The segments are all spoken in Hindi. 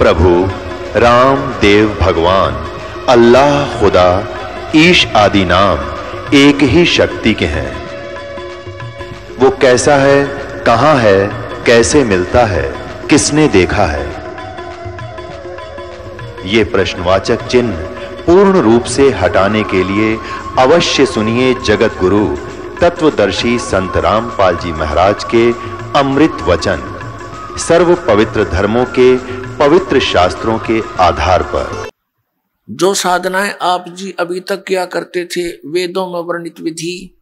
प्रभु राम देव भगवान अल्लाह खुदा ईश आदि नाम एक ही शक्ति के हैं। वो कैसा है, कहां है, कैसे मिलता है, किसने देखा है? ये प्रश्नवाचक चिन्ह पूर्ण रूप से हटाने के लिए अवश्य सुनिए जगत गुरु तत्वदर्शी संत रामपाल जी महाराज के अमृत वचन, सर्व पवित्र धर्मों के पवित्र शास्त्रों के आधार पर। जो साधनाएं आप जी अभी तक किया करते थे, वेदों में वर्णित विधि,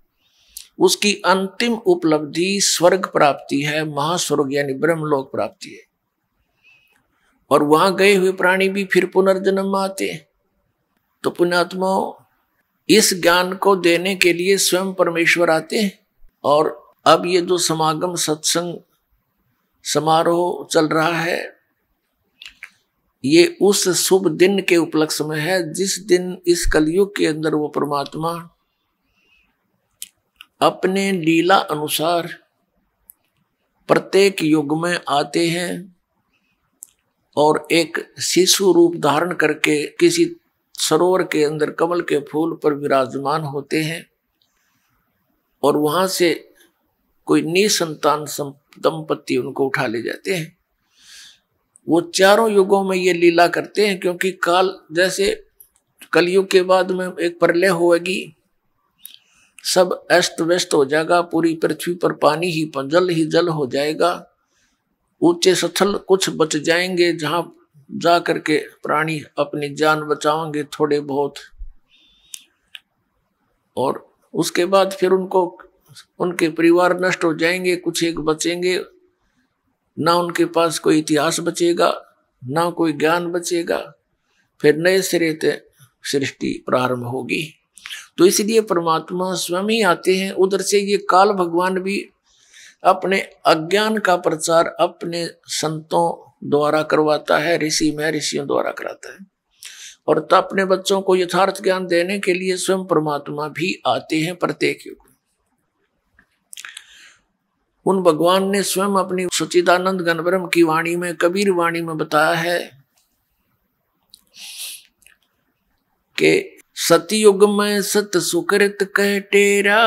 उसकी अंतिम उपलब्धि स्वर्ग प्राप्ति है, महास्वर्ग यानी ब्रह्मलोक प्राप्ति है। और वहां गए हुए प्राणी भी फिर पुनर्जन्म में आते हैं। तो पुण्यात्माओं, इस ज्ञान को देने के लिए स्वयं परमेश्वर आते हैं। और अब ये जो समागम सत्संग समारोह चल रहा है, ये उस शुभ दिन के उपलक्ष्य में है जिस दिन इस कलयुग के अंदर वो परमात्मा अपने लीला अनुसार प्रत्येक युग में आते हैं और एक शिशु रूप धारण करके किसी सरोवर के अंदर कमल के फूल पर विराजमान होते हैं और वहां से कोई निसंतान दंपति उनको उठा ले जाते हैं। वो चारों युगों में ये लीला करते हैं, क्योंकि काल जैसे कलयुग के बाद में एक प्रलय होगी, सब अस्त व्यस्त हो जाएगा, पूरी पृथ्वी पर पानी ही जल हो जाएगा, ऊंचे स्थल कुछ बच जाएंगे जहां जा करके प्राणी अपनी जान बचाएंगे थोड़े बहुत, और उसके बाद फिर उनके परिवार नष्ट हो जाएंगे, कुछ एक बचेंगे, ना उनके पास कोई इतिहास बचेगा, ना कोई ज्ञान बचेगा, फिर नए सिरे से सृष्टि प्रारंभ होगी। तो इसलिए परमात्मा स्वयं ही आते हैं। उधर से ये काल भगवान भी अपने अज्ञान का प्रचार अपने संतों द्वारा करवाता है, ऋषियों द्वारा कराता है। और तो अपने बच्चों को यथार्थ ज्ञान देने के लिए स्वयं परमात्मा भी आते हैं प्रत्येक युग। उन भगवान ने स्वयं अपनी सच्चिदानंद घन ब्रह्म की वाणी में, कबीर वाणी में बताया है कि सतयुग में सत सुकृत कह टेरा,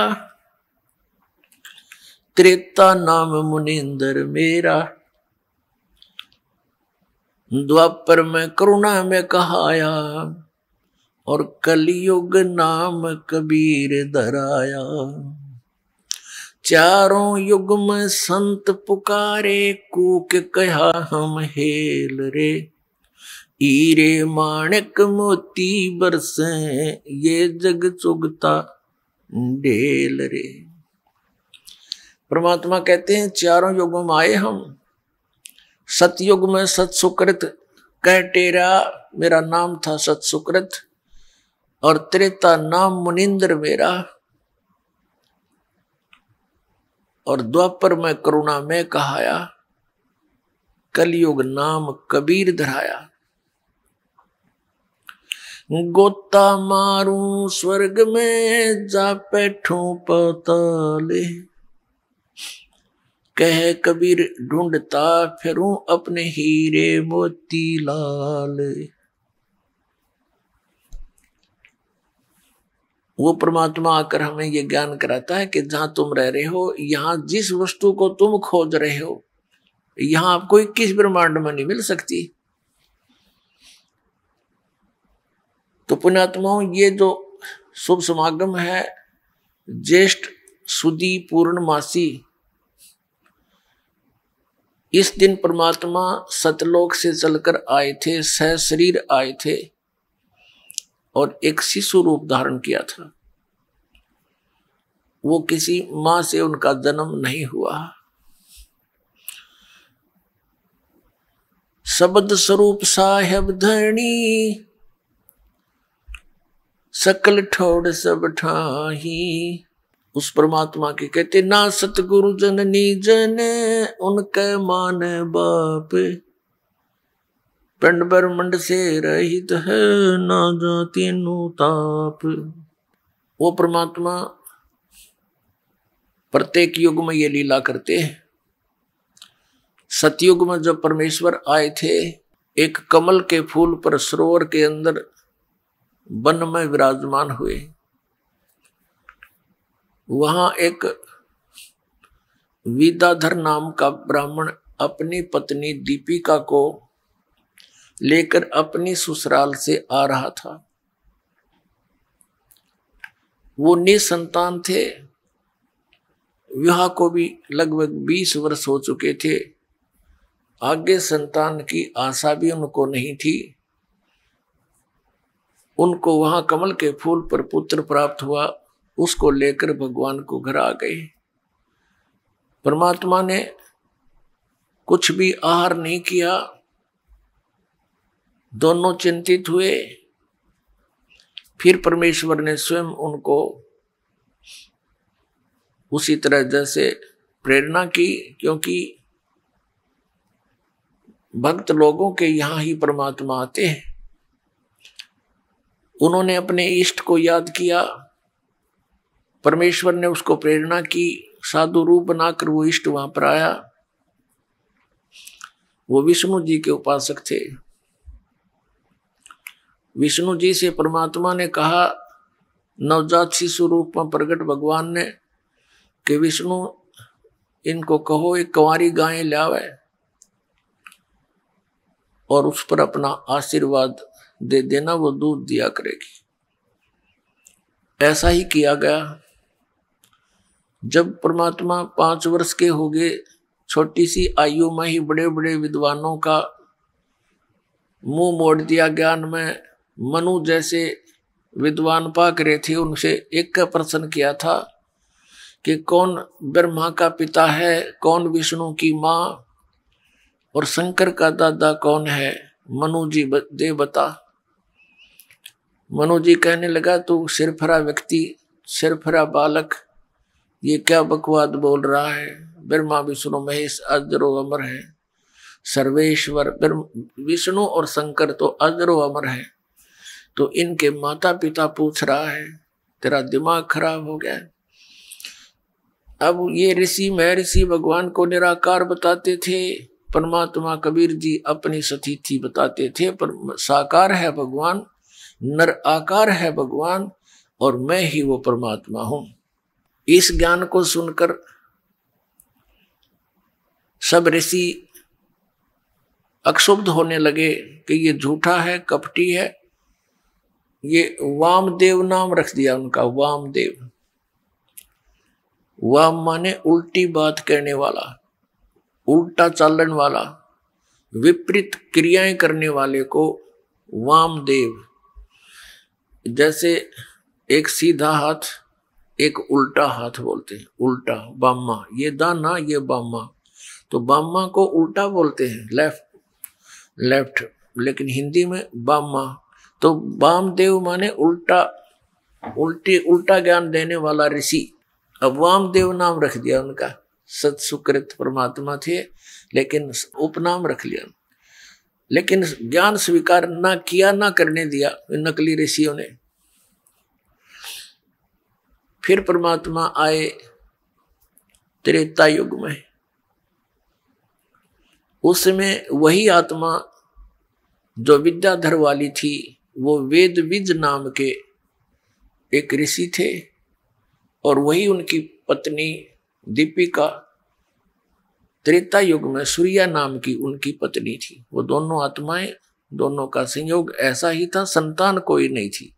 त्रेता नाम मुनिंदर मेरा, द्वापर में करुणा में कहाया, और कलयुग नाम कबीर धराया। चारों युग में संत पुकारे, कूक कहा हम हेल रे, हीरे माणिक मोती बरसे, ये जग चुगता ढेल रे। परमात्मा कहते हैं चारों युगों में आए हम। सतयुग में सत सुकृत कह टेरा, मेरा नाम था सत सुकृत, और त्रेता नाम मुनिंद्र मेरा, और द्वापर में करुणा में कहाया, कलयुग नाम कबीर धराया। गोता मारूं स्वर्ग में, जा बैठूं पाताले, कह कबीर ढूंढता फिरूं अपने हीरे मोती लाल। वो परमात्मा आकर हमें ये ज्ञान कराता है कि जहां तुम रह रहे हो, यहां जिस वस्तु को तुम खोज रहे हो, यहां आपको 21 ब्रह्मांड में नहीं मिल सकती। तो पुण्यात्माओं, ये जो शुभ समागम है, ज्येष्ठ सुदी पूर्णमासी, इस दिन परमात्मा सतलोक से चलकर आए थे, सह शरीर आए थे और एक शिशु रूप धारण किया था। वो किसी मां से उनका जन्म नहीं हुआ। शब्द स्वरूप साहेब धरणी, सकल ठोड़ सब ठाही। उस परमात्मा के कहते ना सतगुरु जननी जन, उनके मान बाप, पिंड ब्रह्मंड से रहित है, ना जाति नु ताप। वो परमात्मा प्रत्येक युग में ये लीला करते हैं। सतयुग में जब परमेश्वर आए थे, एक कमल के फूल पर सरोवर के अंदर वन में विराजमान हुए। वहां एक विद्याधर नाम का ब्राह्मण अपनी पत्नी दीपिका को लेकर अपनी ससुराल से आ रहा था। वो निसंतान थे, विवाह को भी लगभग 20 वर्ष हो चुके थे। आगे संतान की आशा भी उनको नहीं थी। उनको वहां कमल के फूल पर पुत्र प्राप्त हुआ, उसको लेकर भगवान को घर आ गए। परमात्मा ने कुछ भी आहार नहीं किया, दोनों चिंतित हुए। फिर परमेश्वर ने स्वयं उनको उसी तरह जैसे प्रेरणा की, क्योंकि भक्त लोगों के यहां ही परमात्मा आते हैं। उन्होंने अपने इष्ट को याद किया, परमेश्वर ने उसको प्रेरणा की, साधु रूप बनाकर वो इष्ट वहां पर आया। वो विष्णु जी के उपासक थे। विष्णु जी से परमात्मा ने कहा, नवजात शिशु रूप में प्रकट भगवान ने, कि विष्णु इनको कहो एक कंवारी गाय लावे और उस पर अपना आशीर्वाद दे देना, वो दूध दिया करेगी। ऐसा ही किया गया। जब परमात्मा 5 वर्ष के हो गए, छोटी सी आयु में ही बड़े बड़े विद्वानों का मुंह मोड़ दिया ज्ञान में। मनु जैसे विद्वान पाक रहे थे, उनसे एक का प्रश्न किया था कि कौन ब्रह्मा का पिता है, कौन विष्णु की माँ और शंकर का दादा कौन है, मनु जी दे बता। मनु जी कहने लगा, तू सिरफरा व्यक्ति, सिरफरा बालक, ये क्या बकवाद बोल रहा है। ब्रह्मा विष्णु महेश अजरो अमर है, सर्वेश्वर विष्णु और शंकर तो अजरो अमर है, तो इनके माता पिता पूछ रहा है, तेरा दिमाग खराब हो गया। अब ये ऋषि महर्षि भगवान को निराकार बताते थे, परमात्मा कबीर जी अपनी सतीथि बताते थे, पर साकार है भगवान, नर आकार है भगवान, और मैं ही वो परमात्मा हूं। इस ज्ञान को सुनकर सब ऋषि अक्षुब्ध होने लगे कि ये झूठा है, कपटी है। ये वामदेव नाम रख दिया उनका, वामदेव। वाम माने उल्टी बात कहने वाला, उल्टा चालन वाला, विपरीत क्रियाएं करने वाले को वामदेव। जैसे एक सीधा हाथ, एक उल्टा हाथ बोलते हैं, उल्टा बामा, ये दाना ये बामा, तो बामा को उल्टा बोलते हैं, लेफ्ट, लेकिन हिंदी में बामा। तो वामदेव माने उल्टा ज्ञान देने वाला ऋषि। अब वामदेव नाम रख दिया उनका, सत सुकृत परमात्मा थे, लेकिन उपनाम रख लिया। लेकिन ज्ञान स्वीकार ना किया, ना करने दिया नकली ऋषियों ने। फिर परमात्मा आए त्रेता युग में। उसमें वही आत्मा जो विद्याधर वाली थी, वो वेद विज नाम के एक ऋषि थे, और वही उनकी पत्नी दीपिका त्रेता युग में सूर्या नाम की उनकी पत्नी थी। वो दोनों आत्माएं, दोनों का संयोग ऐसा ही था, संतान कोई नहीं थी।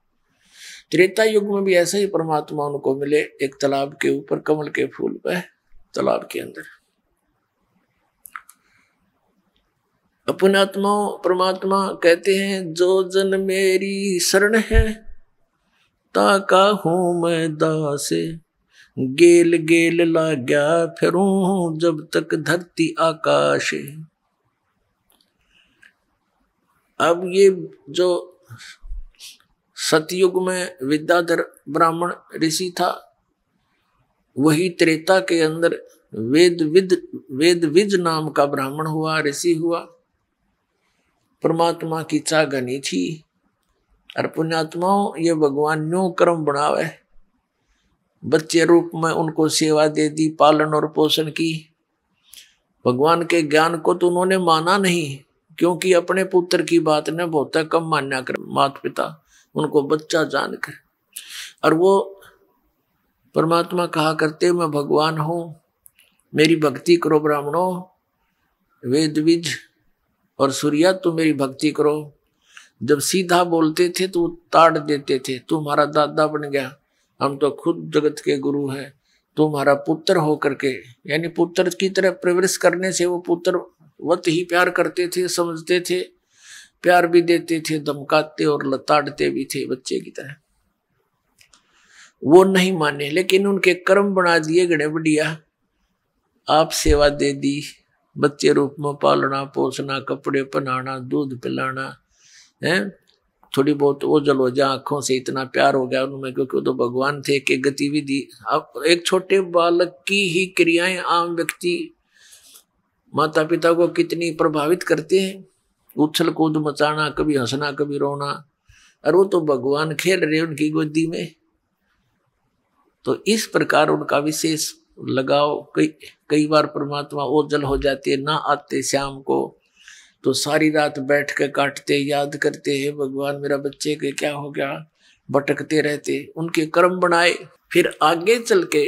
त्रेता युग में भी ऐसा ही परमात्मा उनको मिले, एक तालाब के ऊपर कमल के फूल पे, तालाब के अंदर। अपने आत्मा परमात्मा कहते हैं, जो जन मेरी शरण है ताका हूं मैं दासे, गेल गेल लाग्या फिरूं जब तक धरती आकाश। अब ये जो सतयुग में विद्याधर ब्राह्मण ऋषि था, वही त्रेता के अंदर वेद विज नाम का ब्राह्मण हुआ, ऋषि हुआ। परमात्मा की चाहनी थी। और पुण्यात्माओं, ये भगवान न्यू कर्म बनावे, बच्चे रूप में उनको सेवा दे दी, पालन और पोषण की। भगवान के ज्ञान को तो उन्होंने माना नहीं, क्योंकि अपने पुत्र की बात ने बहुत कम मान्या कर माता पिता उनको बच्चा जानकर। और वो परमात्मा कहा करते मैं भगवान हूं, मेरी भक्ति करो ब्राह्मणों, वेद विज और सूर्या तुम मेरी भक्ति करो। जब सीधा बोलते थे तो ताड़ देते थे, तू हमारा दादा बन गया, हम तो खुद जगत के गुरु हैं, तू हमारा पुत्र हो करके, यानी पुत्र की तरह प्रवृत्ति करने से वो पुत्र वत ही प्यार करते थे, समझते थे, प्यार भी देते थे, धमकाते और लताड़ते भी थे बच्चे की तरह। वो नहीं माने, लेकिन उनके कर्म बना दिए गणे बढ़िया। आप सेवा दे दी, बच्चे रूप में पालना पोसना, कपड़े पहनाना, दूध पिलाना है, थोड़ी बहुत ओझल हो जा आंखों से, इतना प्यार हो गया उनमें क्योंकि वो तो भगवान थे कि गतिविधि। अब एक छोटे बालक की ही क्रियाएं आम व्यक्ति माता पिता को कितनी प्रभावित करते हैं, उछल कूद मचाना, कभी हंसना कभी रोना, और वो तो भगवान खेल रहे उनकी गोदी में। तो इस प्रकार उनका विशेष लगाव, कई बार परमात्मा ओझल हो जाते, ना आते शाम को तो सारी रात बैठ के काटते, याद करते हैं भगवान मेरा बच्चे के क्या हो गया, भटकते रहते, उनके कर्म बनाए। फिर आगे चल के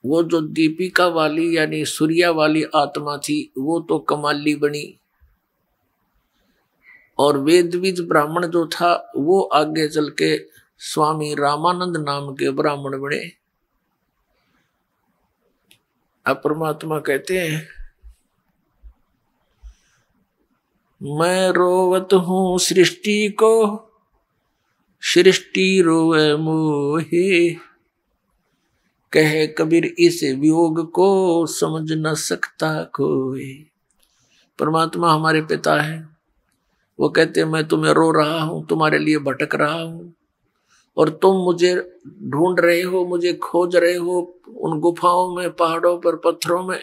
वो जो दीपिका वाली यानी सूर्या वाली आत्मा थी वो तो कमाली बनी, और वेदविज ब्राह्मण जो था वो आगे चल के स्वामी रामानंद नाम के ब्राह्मण बने। अब परमात्मा कहते हैं मैं रोवत हूं सृष्टि को, सृष्टि रोवे मोहे, कहे कबीर इस वियोग को समझ न सकता कोई। परमात्मा हमारे पिता है, वो कहते हैं मैं तुम्हें रो रहा हूं, तुम्हारे लिए भटक रहा हूं, और तुम मुझे ढूंढ रहे हो, मुझे खोज रहे हो उन गुफाओं में, पहाड़ों पर, पत्थरों में,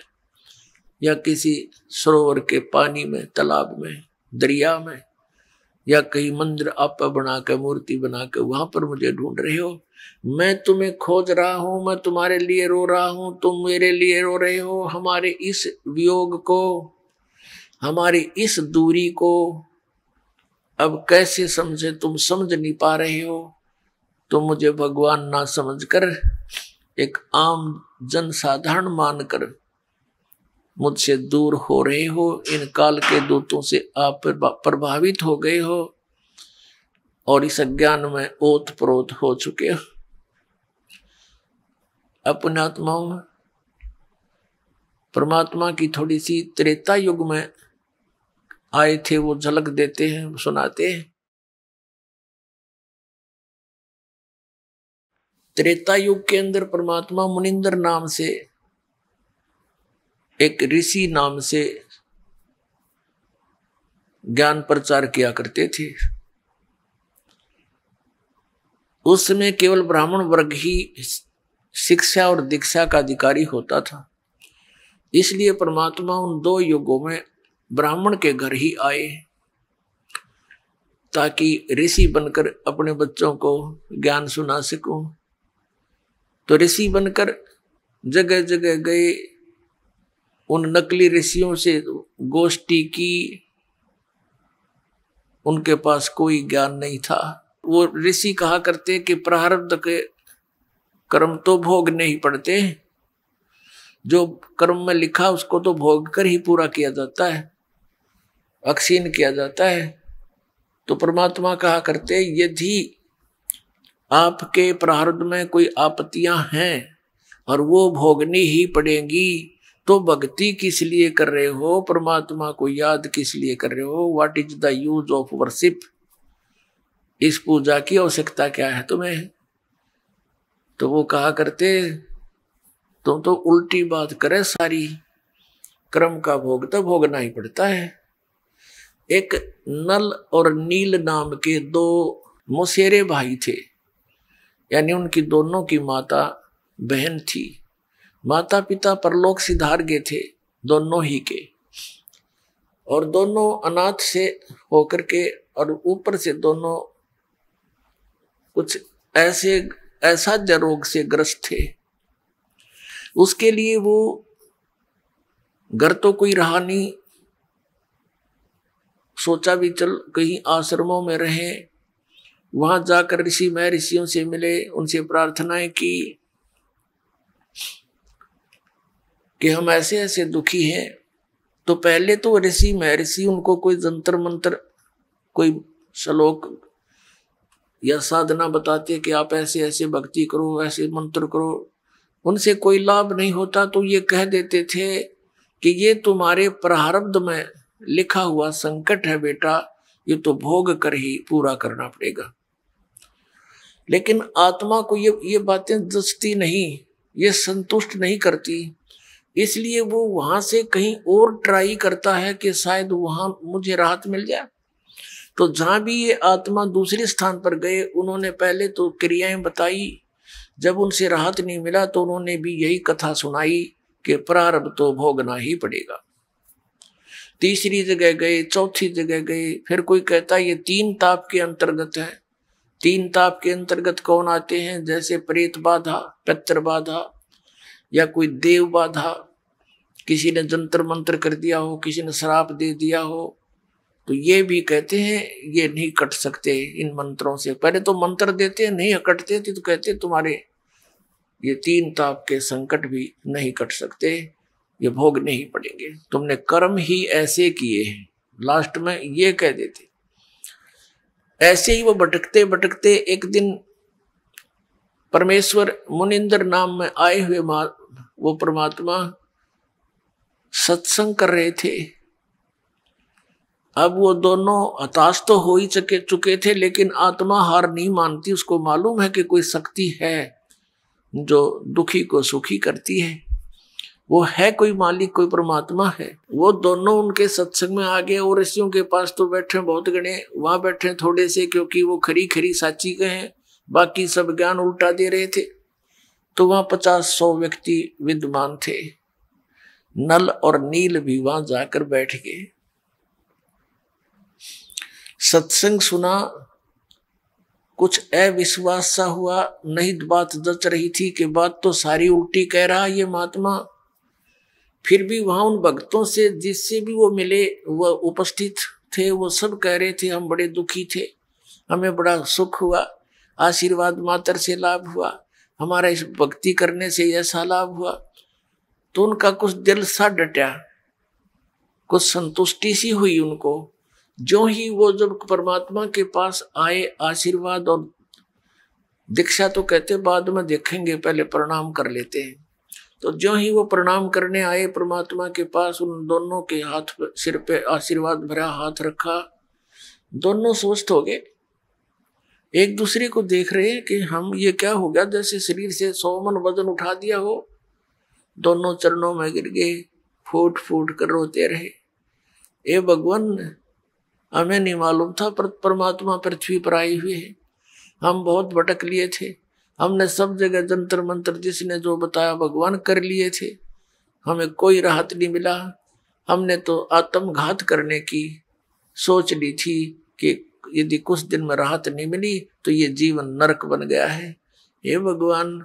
या किसी सरोवर के पानी में, तालाब में, दरिया में, या कहीं मंदिर आप बना के मूर्ति बना के वहां पर मुझे ढूंढ रहे हो। मैं तुम्हें खोज रहा हूं, मैं तुम्हारे लिए रो रहा हूं, तुम मेरे लिए रो रहे हो। हमारे इस वियोग को, हमारी इस दूरी को अब कैसे समझे, तुम समझ नहीं पा रहे हो। तुम मुझे भगवान ना समझकर एक आम जन साधारण मानकर मुझसे दूर हो रहे हो, इन काल के दूतों से आप प्रभावित हो गए हो और इस अज्ञान में ओत प्रोत हो चुके हो। अपने आत्माओं में परमात्मा की थोड़ी सी त्रेता युग में आए थे, वो झलक देते हैं, सुनाते हैं। त्रेता युग के अंदर परमात्मा मुनिंदर नाम से एक ऋषि नाम से ज्ञान प्रचार किया करते थे। उस समय केवल ब्राह्मण वर्ग ही शिक्षा और दीक्षा का अधिकारी होता था, इसलिए परमात्मा उन दो युगों में ब्राह्मण के घर ही आए ताकि ऋषि बनकर अपने बच्चों को ज्ञान सुना सकूं। तो ऋषि बनकर जगह जगह गए, उन नकली ऋषियों से गोष्ठी की, उनके पास कोई ज्ञान नहीं था। वो ऋषि कहा करते कि प्रारब्ध के कर्म तो भोगने ही पड़ते हैं, जो कर्म में लिखा उसको तो भोग कर ही पूरा किया जाता है, अक्षीण किया जाता है। तो परमात्मा कहा करते यदि आपके प्रारब्ध में कोई आपत्तियां हैं और वो भोगनी ही पड़ेंगी तो भक्ति किस लिए कर रहे हो, परमात्मा को याद किस लिए कर रहे हो, what is the use of worship, इस पूजा की आवश्यकता क्या है तुम्हें। तो वो कहा करते तुम तो उल्टी बात करे सारी, कर्म का भोग तो भोगना ही पड़ता है। एक नल और नील नाम के दो मौसेरे भाई थे, यानी उनकी दोनों की माता बहन थी। माता पिता परलोक सिधार गए थे दोनों ही के, और दोनों अनाथ से होकर के, और ऊपर से दोनों कुछ ऐसा रोग से ग्रस्त थे। उसके लिए वो घर तो कोई रहा नहीं, सोचा भी चल कहीं आश्रमों में रहे, वहां जाकर ऋषि महर्षियों से मिले, उनसे प्रार्थनाएं की कि हम ऐसे ऐसे दुखी हैं। तो पहले तो ऋषि महर्षि उनको कोई जंतर मंत्र, कोई श्लोक या साधना बताते कि आप ऐसे ऐसे भक्ति करो, ऐसे मंत्र करो, उनसे कोई लाभ नहीं होता। तो ये कह देते थे कि ये तुम्हारे प्रारब्ध में लिखा हुआ संकट है बेटा, ये तो भोग कर ही पूरा करना पड़ेगा। लेकिन आत्मा को ये बातें जचती नहीं, ये संतुष्ट नहीं करती, इसलिए वो वहां से कहीं और ट्राई करता है कि शायद वहां मुझे राहत मिल जाए। तो जहां भी ये आत्मा दूसरे स्थान पर गए, उन्होंने पहले तो क्रियाएं बताई, जब उनसे राहत नहीं मिला तो उन्होंने भी यही कथा सुनाई कि प्रारब्ध तो भोगना ही पड़ेगा। तीसरी जगह गए, चौथी जगह गए, फिर कोई कहता है ये 3 ताप के अंतर्गत है। 3 ताप के अंतर्गत कौन आते हैं? जैसे प्रेत बाधा, पितृ बाधा, या कोई देव बाधा, किसी ने जंतर मंत्र कर दिया हो, किसी ने श्राप दे दिया हो, तो ये भी कहते हैं ये नहीं कट सकते इन मंत्रों से। पहले तो मंत्र देते नहीं कटते थे, तो कहते तुम्हारे ये 3 ताप के संकट भी नहीं कट सकते, ये भोगने ही पड़ेंगे, तुमने कर्म ही ऐसे किए हैं। लास्ट में ये कह देते। ऐसे ही वो भटकते भटकते एक दिन परमेश्वर मुनिंदर नाम में आए हुए वो परमात्मा सत्संग कर रहे थे। अब वो दोनों हताश तो हो ही चुके थे, लेकिन आत्मा हार नहीं मानती। उसको मालूम है कि कोई शक्ति है जो दुखी को सुखी करती है, वो है कोई मालिक, कोई परमात्मा है। वो दोनों उनके सत्संग में आ गए और ऋषियों के पास तो बैठे बहुत गणे, वहां बैठे थोड़े से, क्योंकि वो खरी खरी साची के हैं, बाकी सब ज्ञान उल्टा दे रहे थे। तो वहां 50-100 व्यक्ति विद्वान थे। नल और नील भी वहां जाकर बैठ गए, सत्संग सुना। कुछ अविश्वास सा हुआ, नहीं बात जच रही थी कि बात तो सारी उल्टी कह रहा ये महात्मा। फिर भी वहां उन भक्तों से जिससे भी वो मिले, वो उपस्थित थे, वो सब कह रहे थे हम बड़े दुखी थे, हमें बड़ा सुख हुआ, आशीर्वाद मात्र से लाभ हुआ, हमारा इस भक्ति करने से ऐसा लाभ हुआ। तो उनका कुछ दिल सा डटा, कुछ संतुष्टि सी हुई उनको। जो ही वो जब परमात्मा के पास आए, आशीर्वाद और दीक्षा तो कहते बाद में देखेंगे, पहले प्रणाम कर लेते हैं। तो जो ही वो प्रणाम करने आए परमात्मा के पास, उन दोनों के हाथ पर, सिर पे आशीर्वाद भरा हाथ रखा, दोनों स्वस्थ हो गए। एक दूसरे को देख रहे हैं कि हम ये क्या हो गया, जैसे शरीर से 100 मन वजन उठा दिया हो। दोनों चरणों में गिर गए, फूट फूट कर रोते रहे, ए भगवान हमें नहीं मालूम था पर परमात्मा पृथ्वी पर आए हुए हैं, हम बहुत भटक लिए थे, हमने सब जगह जंतर मंत्र जिसने जो बताया भगवान कर लिए थे, हमें कोई राहत नहीं मिला। हमने तो आत्मघात करने की सोच ली थी कि यदि कुछ दिन में राहत नहीं मिली तो ये जीवन नरक बन गया है। हे भगवान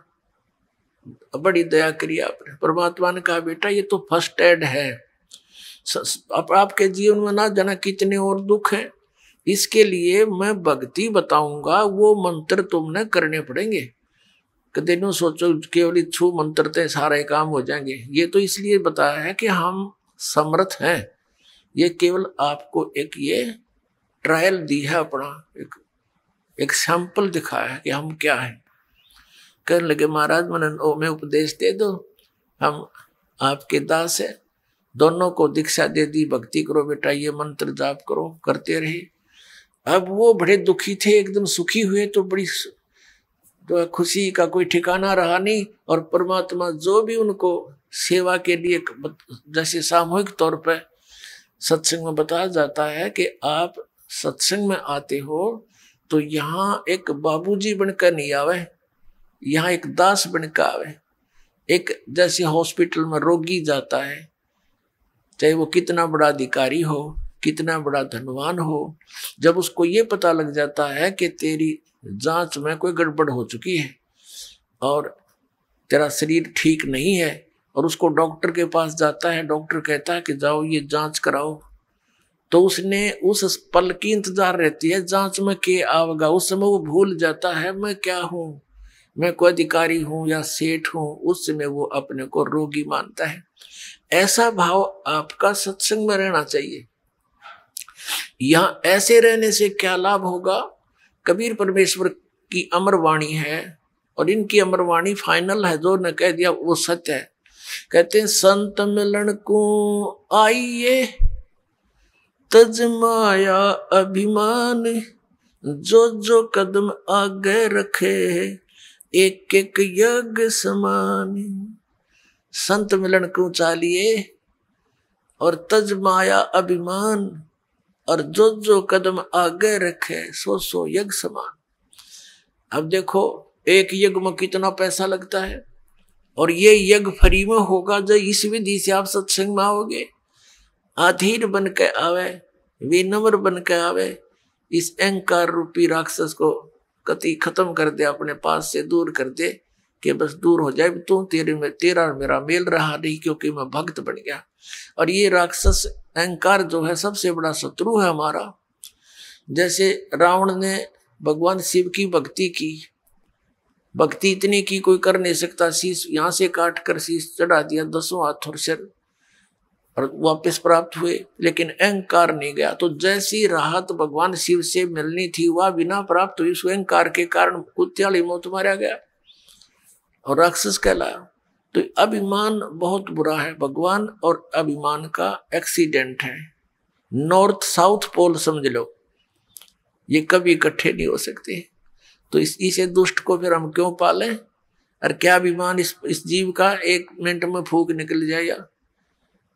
बड़ी दया करी आपने। परमात्मा ने कहा बेटा ये तो फर्स्ट एड है, आपके जीवन में ना जाना कितने और दुख हैं, इसके लिए मैं भक्ति बताऊंगा, वो मंत्र तुमने करने पड़ेंगे। कदे नो सोचो केवल छू मंत्र ते सारे काम हो जाएंगे, ये तो इसलिए बताया है कि हम समर्थ हैं। ये केवल आपको एक ये ट्रायल दी है, अपना एक सैंपल दिखाया है कि हम क्या है। कहने लगे महाराज मैं उपदेश दे दो, हम आपके दास है। दोनों को दीक्षा दे दी, भक्ति करो बेटा, ये मंत्र जाप करो, करते रहे। अब वो बड़े दुखी थे, एकदम सुखी हुए तो बड़ी तो खुशी का कोई ठिकाना रहा नहीं। और परमात्मा जो भी उनको सेवा के लिए, जैसे सामूहिक तौर पर सत्संग में बताया जाता है कि आप सत्संग में आते हो तो यहाँ एक बाबूजी बनकर नहीं आवे, यहाँ एक दास बनकर आवे। एक जैसे हॉस्पिटल में रोगी जाता है, चाहे वो कितना बड़ा अधिकारी हो, कितना बड़ा धनवान हो, जब उसको ये पता लग जाता है कि तेरी जांच में कोई गड़बड़ हो चुकी है और तेरा शरीर ठीक नहीं है, और उसको डॉक्टर के पास जाता है, डॉक्टर कहता है कि जाओ ये जांच कराओ, तो उसने उस पल की इंतजार रहती है जांच में के आवेगा। उस समय वो भूल जाता है मैं क्या हूं, मैं कोई अधिकारी हूं या सेठ हूं। उस समय वो अपने को रोगी मानता है। ऐसा भाव आपका सत्संग में रहना चाहिए। यहां ऐसे रहने से क्या लाभ होगा? कबीर परमेश्वर की अमर वाणी है और इनकी अमर वाणी फाइनल है, जो ने कह दिया वो सत्य है। कहते हैं संत मिलन को आइए तज माया अभिमान, जो जो कदम आगे रखे एक एक यज्ञ समान। संत मिलन को चालिए और तज माया अभिमान, और जो जो कदम आगे रखे सो सो यज्ञ समान। अब देखो एक यज्ञ में कितना पैसा लगता है, और ये यज्ञ फ्री में होगा जब इस विधि से आप सत्संग में आओगे। अधीर बन के आवे, विनम्र बन के आवे, इस अहंकार रूपी राक्षस को कति खत्म कर दे, अपने पास से दूर कर दे कि बस दूर हो जाए, तू तेरा मेरा मेल रहा नहीं क्योंकि मैं भक्त बन गया। और ये राक्षस अहंकार जो है सबसे बड़ा शत्रु है हमारा। जैसे रावण ने भगवान शिव की भक्ति की, भक्ति इतनी की कोई कर नहीं सकता, शीश यहां से काट कर शीश चढ़ा दिया, 10 हाथ और सिर, और वापस प्राप्त हुए, लेकिन अहंकार नहीं गया। तो जैसी राहत भगवान शिव से मिलनी थी वह बिना प्राप्त हुई। अहंकार के कारण कुत्ते वाली मौत मारा गया और राक्षस कहलाया। तो अभिमान बहुत बुरा है, भगवान और अभिमान का एक्सीडेंट है। नॉर्थ साउथ पोल समझ लो, ये कभी इकट्ठे नहीं हो सकते। तो इसे दुष्ट को फिर हम क्यों पालें? और क्या अभिमान इस जीव का 1 मिनट में फूक निकल जाएगा,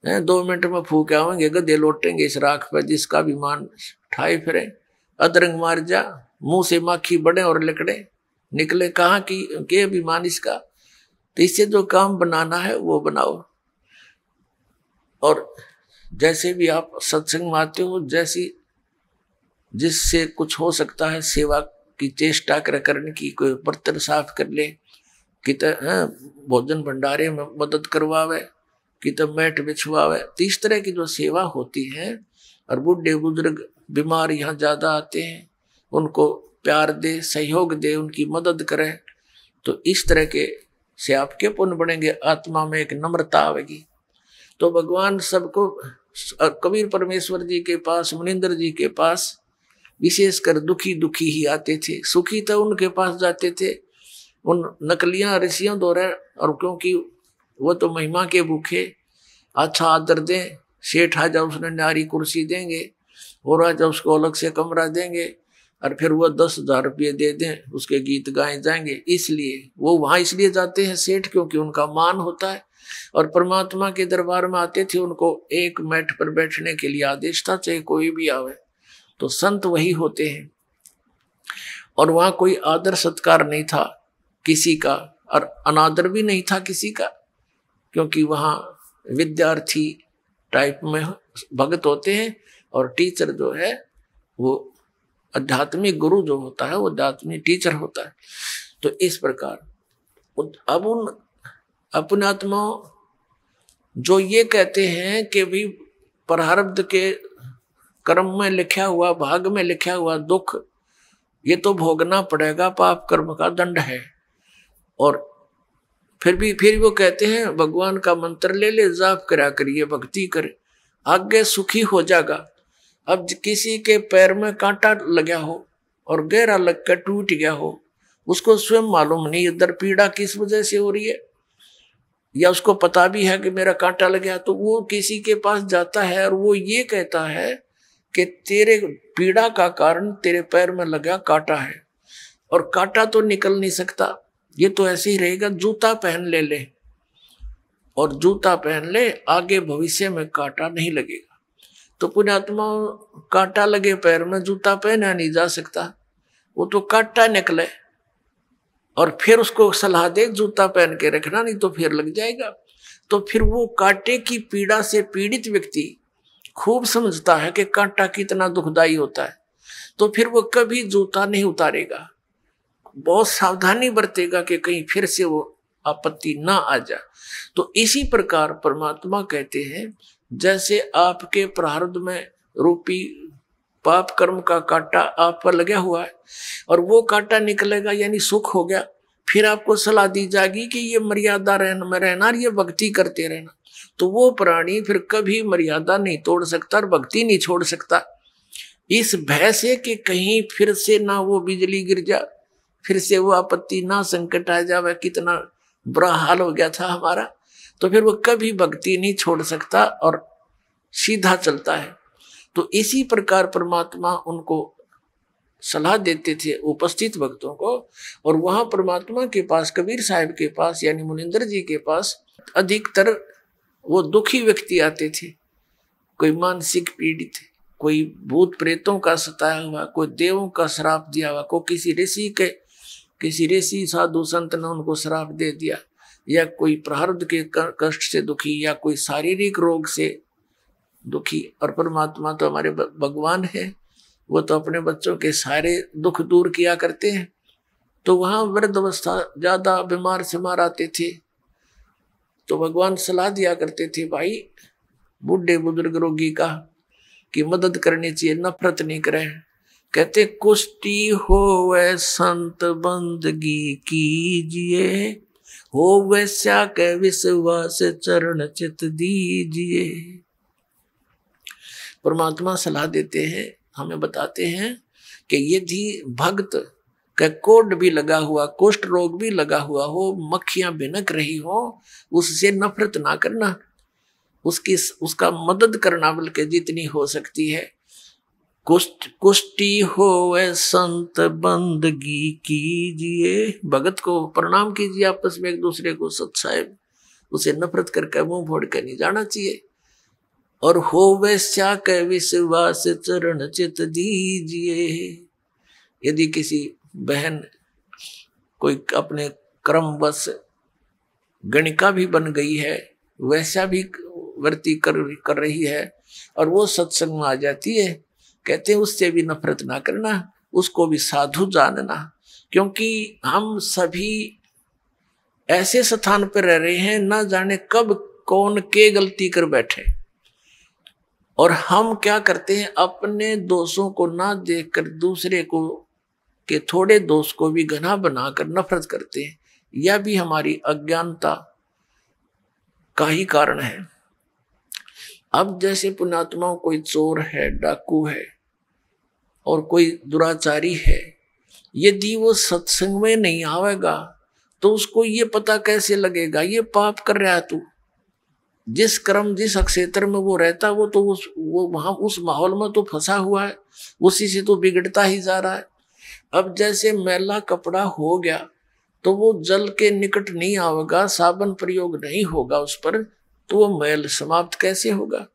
2 मिनट में फूक आवेंगे, गधे लौटेंगे इस राख पर जिसका अभिमान ठाए फिरे। अदरंग मार जा, मुंह से माखी बढ़े और लकड़े निकले, कहाँ की के अभिमान इसका। तो इससे जो काम बनाना है वो बनाओ। और जैसे भी आप सत्संग में आते हो, जैसी जिससे कुछ हो सकता है सेवा की चेष्टा करने की, कोई बर्तन साफ कर ले, कि भोजन भंडारे में मदद करवावे, कि मैट बिछवावे। तो इस तरह की जो सेवा होती है, और बूढ़े बुजुर्ग बीमार यहाँ ज्यादा आते हैं, उनको प्यार दे, सहयोग दे, उनकी मदद करे, तो इस तरह के से आपके पुण्य बढ़ेंगे, आत्मा में एक नम्रता आवेगी। तो भगवान सबको, कबीर परमेश्वर जी के पास, मुनिंदर जी के पास विशेषकर दुखी दुखी ही आते थे। सुखी तो उनके पास जाते थे, उन नकलियां ऋषियों द्वारा, और क्योंकि वो तो महिमा के भूखे, अच्छा आदर दें, सेठ आ जाओ उसने न्यारी कुर्सी देंगे, और आ जाओ उसको अलग से कमरा देंगे, और फिर वो 10,000 रुपये दे दें, उसके गीत गाए जाएंगे। इसलिए वो वहां इसलिए जाते हैं सेठ, क्योंकि उनका मान होता है। और परमात्मा के दरबार में आते थे, उनको एक मैट पर बैठने के लिए आदेश था, चाहे कोई भी आवे। तो संत वही होते हैं। और वहां कोई आदर सत्कार नहीं था किसी का, और अनादर भी नहीं था किसी का, क्योंकि वहां विद्यार्थी टाइप में भगत होते हैं, और टीचर जो है वो आध्यात्मिक गुरु जो होता है वो आध्यात्मिक टीचर होता है। तो इस प्रकार अब उन अपने आत्माओं जो ये कहते हैं कि भी प्रारब्ध के कर्म में लिखा हुआ, भाग में लिखा हुआ दुख ये तो भोगना पड़ेगा, पाप कर्म का दंड है। और फिर वो कहते हैं भगवान का मंत्र ले ले, जाप करा करिए, भक्ति करे, आगे सुखी हो जाएगा। अब किसी के पैर में कांटा लगा हो और गहरा लग कर टूट गया हो, उसको स्वयं मालूम नहीं इधर पीड़ा किस वजह से हो रही है, या उसको पता भी है कि मेरा कांटा लग गया, तो वो किसी के पास जाता है और वो ये कहता है कि तेरे पीड़ा का कारण तेरे पैर में लगा कांटा है, और कांटा तो निकल नहीं सकता, ये तो ऐसे ही रहेगा। जूता पहन ले, और जूता पहन ले, आगे भविष्य में कांटा नहीं लगेगा। तो पुण्यात्मा, कांटा लगे पैर में जूता पहना नहीं जा सकता, वो तो कांटा निकले, और फिर उसको सलाह दे जूता पहन के रखना, नहीं तो फिर लग जाएगा। तो फिर वो कांटे की पीड़ा से पीड़ित व्यक्ति खूब समझता है कि कांटा कितना दुखदाई होता है, तो फिर वो कभी जूता नहीं उतारेगा, बहुत सावधानी बरतेगा कि कहीं फिर से वो आपत्ति ना आ जाए। तो इसी प्रकार परमात्मा कहते हैं, जैसे आपके प्रारब्ध में रूपी पाप कर्म का कांटा आप पर लगा हुआ है और वो कांटा निकलेगा यानी सुख हो गया, फिर आपको सलाह दी जाएगी कि ये मर्यादा में रहना और ये भक्ति करते रहना, तो वो प्राणी फिर कभी मर्यादा नहीं तोड़ सकता और भक्ति नहीं छोड़ सकता। इस भय से कि कहीं फिर से ना वो बिजली गिर जा, फिर से वो आपत्ति ना संकट आ जावे, कितना बुरा हाल हो गया था हमारा, तो फिर वो कभी भक्ति नहीं छोड़ सकता और सीधा चलता है। तो इसी प्रकार परमात्मा उनको सलाह देते थे उपस्थित भक्तों को, और वहां परमात्मा के पास, कबीर साहब के पास यानी मुनिंदर जी के पास अधिकतर वो दुखी व्यक्ति आते थे। कोई मानसिक पीड़ित, कोई भूत प्रेतों का सताया हुआ, कोई देवों का श्राप दिया हुआ, कोई किसी ऋषि साधु संत ने उनको श्राप दे दिया, या कोई प्रारब्ध के कष्ट से दुखी, या कोई शारीरिक रोग से दुखी। और परमात्मा तो हमारे भगवान है, वो तो अपने बच्चों के सारे दुख दूर किया करते हैं। तो वहां वृद्ध अवस्था ज्यादा बीमार सिमार आते थे, तो भगवान सलाह दिया करते थे, भाई बूढ़े बुजुर्ग रोगी का की मदद करनी चाहिए, नफरत नहीं करे। कहते कुष्टी होवे संत बंदगी कीजिए, हो वैसा के विश्वास चरण चित दीजिए। परमात्मा सलाह देते हैं, हमें बताते हैं कि यदि भक्त का कोढ़ भी लगा हुआ, कुष्ठ रोग भी लगा हुआ हो, मक्खियां भिनक रही हो, उससे नफरत ना करना, उसका मदद करना बल्कि जितनी हो सकती है। कुष्टी होवे संत बंदगी कीजिए, भगत को प्रणाम कीजिए, आपस में एक दूसरे को सत्साहेब, उसे नफरत करके मुंह फोड़ कर नहीं जाना चाहिए। और हो वैसा के विश्वास चरण चित दीजिए, यदि किसी बहन कोई अपने क्रमवश गणिका भी बन गई है, वैसा भी वर्ती कर रही है, और वो सत्संग में आ जाती है, कहते हैं उससे भी नफरत ना करना, उसको भी साधु जानना, क्योंकि हम सभी ऐसे स्थान पर रह रहे हैं, ना जाने कब कौन के गलती कर बैठे, और हम क्या करते हैं, अपने दोषों को ना देखकर दूसरे को के थोड़े दोष को भी घना बनाकर नफरत करते हैं। यह भी हमारी अज्ञानता का ही कारण है। अब जैसे पुण्यात्माओं, कोई चोर है, डाकू है और कोई दुराचारी है, यदि वो सत्संग में नहीं आवेगा तो उसको ये पता कैसे लगेगा ये पाप कर रहा है तू। जिस कर्म जिस क्षेत्र में वो रहता है, वो वहां उस माहौल में तो फंसा हुआ है, उसी से तो बिगड़ता ही जा रहा है। अब जैसे मैला कपड़ा हो गया तो वो जल के निकट नहीं आवेगा, साबुन प्रयोग नहीं होगा उस पर, तो वो मैल समाप्त कैसे होगा।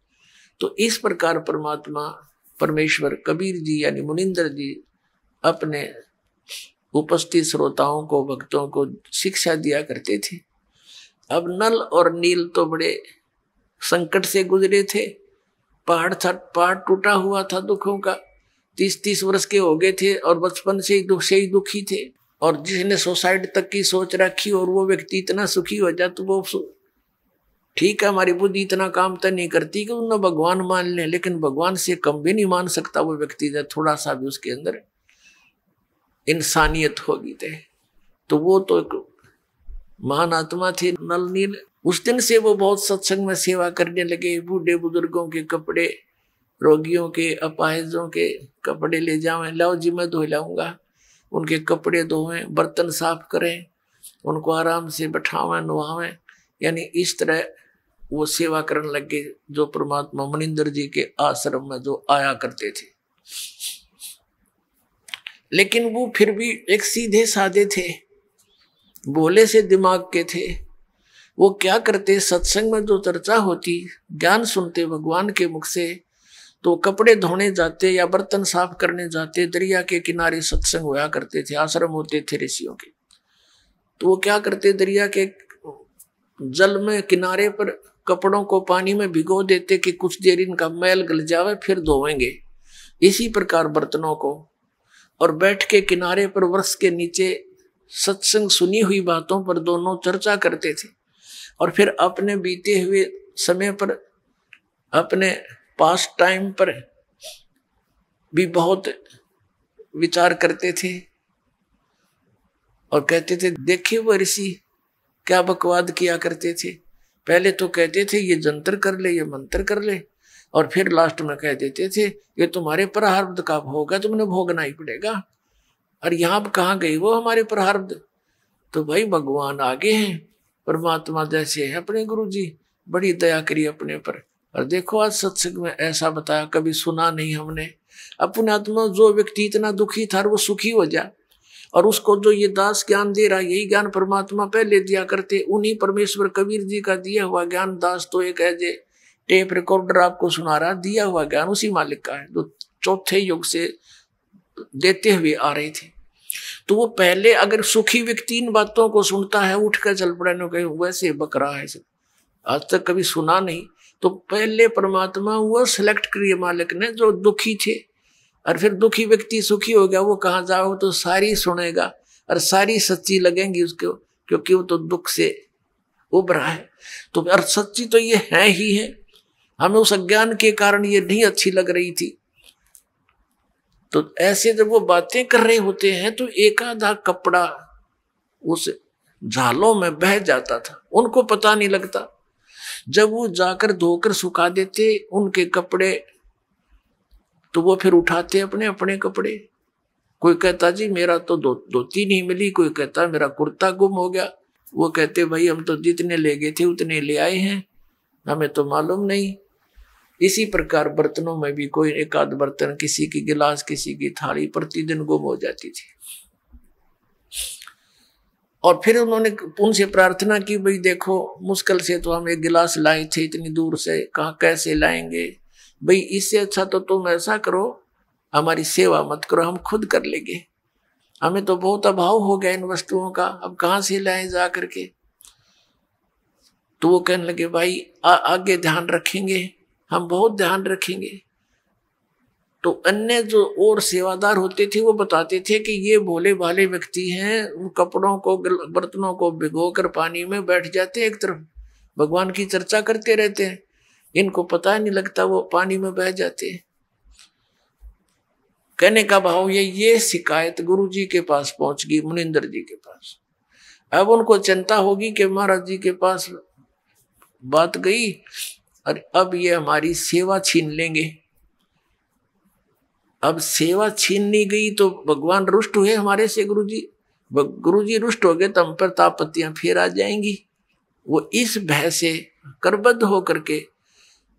तो इस प्रकार परमात्मा परमेश्वर कबीर जी यानी मुनिंदर जी अपने उपस्थित श्रोताओं को, भक्तों को शिक्षा दिया करते थे। अब नल और नील तो बड़े संकट से गुजरे थे, पहाड़ टूटा हुआ था दुखों का, 30-30 वर्ष के हो गए थे और बचपन से ही दुखी थे। और जिसने सुसाइड तक की सोच रखी और वो व्यक्ति इतना सुखी हो जाए तो वो ठीक है, हमारी बुद्धि इतना काम तो नहीं करती कि उन्हें भगवान मान ले, लेकिन भगवान से कम भी नहीं मान सकता वो व्यक्ति जब थोड़ा सा भी उसके अंदर इंसानियत होगी तो वो तो एक महान आत्मा थे नल नील। उस दिन से वो बहुत सत्संग में सेवा करने लगे। बूढ़े बुजुर्गों के कपड़े, रोगियों के, अपाहिजों के कपड़े ले जावें, लाओ जी मैं धो लाऊंगा, उनके कपड़े धोवें, बर्तन साफ करें, उनको आराम से बैठावें, नुहावें, यानी इस तरह वो सेवा करने लगे जो परमात्मा मुनिंदर जी के आश्रम में जो आया करते थे। लेकिन वो फिर भी एक सीधे साधे थे, भोले से दिमाग के थे। वो क्या करते, सत्संग में जो चर्चा होती, ज्ञान सुनते भगवान के मुख से, तो कपड़े धोने जाते या बर्तन साफ करने जाते, दरिया के किनारे सत्संग होया करते थे, आश्रम होते थे ऋषियों के। तो वो क्या करते, दरिया के जल में किनारे पर कपड़ों को पानी में भिगो देते कि कुछ देर इनका मैल गल जावे, फिर धोएंगे। इसी प्रकार बर्तनों को, और बैठ के किनारे पर वृक्ष के नीचे सत्संग सुनी हुई बातों पर दोनों चर्चा करते थे। और फिर अपने बीते हुए समय पर, अपने पास टाइम पर भी बहुत विचार करते थे और कहते थे देखिए वो ऋषि क्या बकवाद किया करते थे। पहले तो कहते थे ये जंतर कर ले, ये मंत्र कर ले, और फिर लास्ट में कह देते थे ये तुम्हारे प्रारब्ध का भोग है, तुमने भोगना ही पड़ेगा। और यहाँ कहाँ गई वो हमारे प्रारब्ध। तो भाई भगवान आगे हैं, परमात्मा जैसे है अपने गुरु जी, बड़ी दया करी अपने पर। और देखो आज सत्संग में ऐसा बताया, कभी सुना नहीं हमने। अपने आत्मा जो व्यक्ति इतना दुखी था वो सुखी हो जाए, और उसको जो ये दास ज्ञान दे रहा, यही ज्ञान परमात्मा पहले दिया करते। उन्हीं परमेश्वर कबीर जी का दिया हुआ ज्ञान दास तो एक ऐसे टेप रिकॉर्डर आपको सुना रहा, दिया हुआ ज्ञान उसी मालिक का है जो चौथे युग से देते हुए आ रहे थे। तो वो पहले अगर सुखी व्यक्ति इन बातों को सुनता है, उठ कर चल पड़े, कहीं वैसे बक रहा है, आज तक कभी सुना नहीं। तो पहले परमात्मा वो सिलेक्ट करिए मालिक ने जो दुखी थे, और फिर दुखी व्यक्ति सुखी हो गया, वो कहाँ जाओ तो सारी सुनेगा और सारी सच्ची लगेंगी उसको, क्योंकि वो तो दुख से उभरा है। तो और सच्ची तो ये है ही है, हमें उस अज्ञान के कारण ये नहीं अच्छी लग रही थी। तो ऐसे जब वो बातें कर रहे होते हैं तो एक आधा कपड़ा उस झालों में बह जाता था, उनको पता नहीं लगता। जब वो जाकर धोकर सुखा देते उनके कपड़े, तो वो फिर उठाते अपने अपने कपड़े। कोई कहता जी मेरा तो धोती नहीं मिली, कोई कहता मेरा कुर्ता गुम हो गया। वो कहते भाई हम तो जितने ले गए थे उतने ले आए हैं, हमें तो मालूम नहीं। इसी प्रकार बर्तनों में भी कोई एक आध बर्तन, किसी की गिलास, किसी की थाली प्रतिदिन गुम हो जाती थी। और फिर उन्होंने उनसे प्रार्थना की, भाई देखो मुश्किल से तो हम एक गिलास लाए थे इतनी दूर से, कहाँ कैसे लाएंगे भाई, इससे अच्छा तो तुम ऐसा करो हमारी सेवा मत करो, हम खुद कर लेंगे, हमें तो बहुत अभाव हो गया इन वस्तुओं का, अब कहाँ से लाए जा करके। तो वो कहने लगे भाई आगे ध्यान रखेंगे, हम बहुत ध्यान रखेंगे। तो अन्य जो और सेवादार होते थे वो बताते थे कि ये भोले भाले व्यक्ति हैं, उन कपड़ों को बर्तनों को भिगोकर पानी में बैठ जाते हैं, एक तरफ भगवान की चर्चा करते रहते हैं, इनको पता नहीं लगता वो पानी में बह जाते हैं। कहने का भाव ये शिकायत गुरु जी के पास पहुंच गई, मुनिंदर जी के पास। अब उनको चिंता होगी कि महाराज जी के पास बात गई और अब ये हमारी सेवा छीन लेंगे। अब सेवा छीननी गई तो भगवान रुष्ट हुए हमारे से, गुरु जी रुष्ट हो गए तो हम पर तापत्तियां फिर आ जाएंगी। वो इस भय से करबद्ध होकर के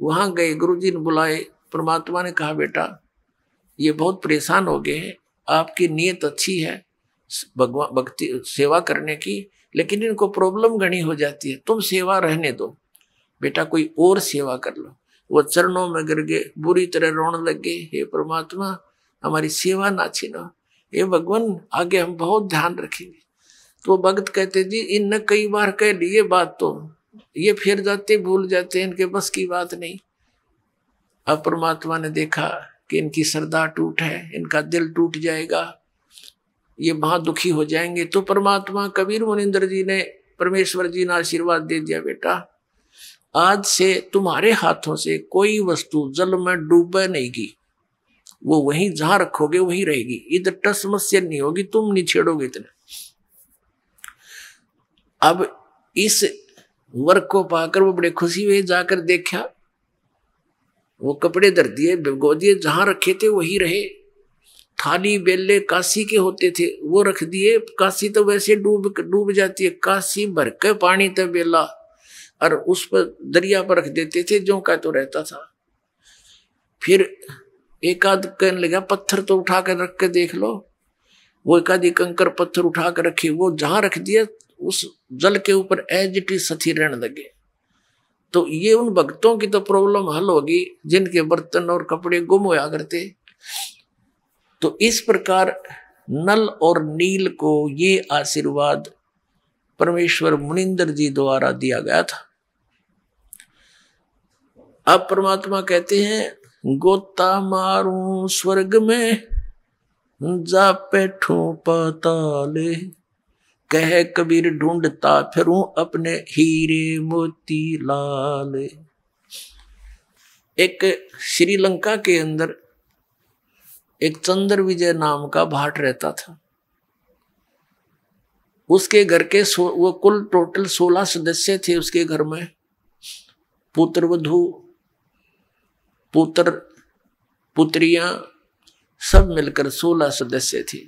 वहां गए, गुरु जी ने बुलाए। परमात्मा ने कहा बेटा ये बहुत परेशान हो गए हैं, आपकी नीयत अच्छी है भगवान भक्ति सेवा करने की, लेकिन इनको प्रॉब्लम घनी हो जाती है, तुम सेवा रहने दो बेटा, कोई और सेवा कर लो। वो चरणों में गिर गए, बुरी तरह रोने लगे, हे परमात्मा हमारी सेवा ना छीनो, हे भगवान आगे हम बहुत ध्यान रखेंगे। तो भक्त कहते जी इनने कई बार कह ली ये बात, तो ये फिर जाते भूल जाते, इनके बस की बात नहीं। अब परमात्मा ने देखा कि इनकी श्रद्धा टूट है, इनका दिल टूट जाएगा, ये महा दुखी हो जाएंगे। तो परमात्मा कबीर मुनिंदर जी ने, परमेश्वर जी ने आशीर्वाद दे दिया, बेटा आज से तुम्हारे हाथों से कोई वस्तु जल में डूबे नहीं की, वो वहीं जहां रखोगे वहीं रहेगी, इधर टस मस्या नहीं होगी, तुम नहीं छेड़ोगे इतने। अब इस वर्क को पाकर वो बड़े खुशी हुए, जाकर देखा वो कपड़े धर दिए, भिगो दिए, जहां रखे थे वही रहे। थाली बेले काशी के होते थे वो रख दिए, काशी तो वैसे डूब जाती है, काशी भर के पानी था बेला, और उस पर दरिया पर रख देते थे, जो का तो रहता था। फिर एक आध कहने लगा पत्थर तो उठा कर रख के देख लो, वो एक आधी कंकर पत्थर उठा कर रखे, वो जहां रख दिया उस जल के ऊपर एज इट इज सती रहने लगे। तो ये उन भक्तों की तो प्रॉब्लम हल होगी जिनके बर्तन और कपड़े गुम होया करते। तो इस प्रकार नल और नील को ये आशीर्वाद परमेश्वर मुनिंदर जी द्वारा दिया गया था। अब परमात्मा कहते हैं गोता मारूं स्वर्ग में जा बैठूं पाताले, कह कबीर ढूंढता फिरूं अपने हीरे मोती लाल। एक श्रीलंका के अंदर एक चंद्र विजय नाम का भाट रहता था। उसके घर के वो कुल टोटल 16 सदस्य थे उसके घर में, पुत्र वधू पुत्र पुत्रियां सब मिलकर 16 सदस्य थे।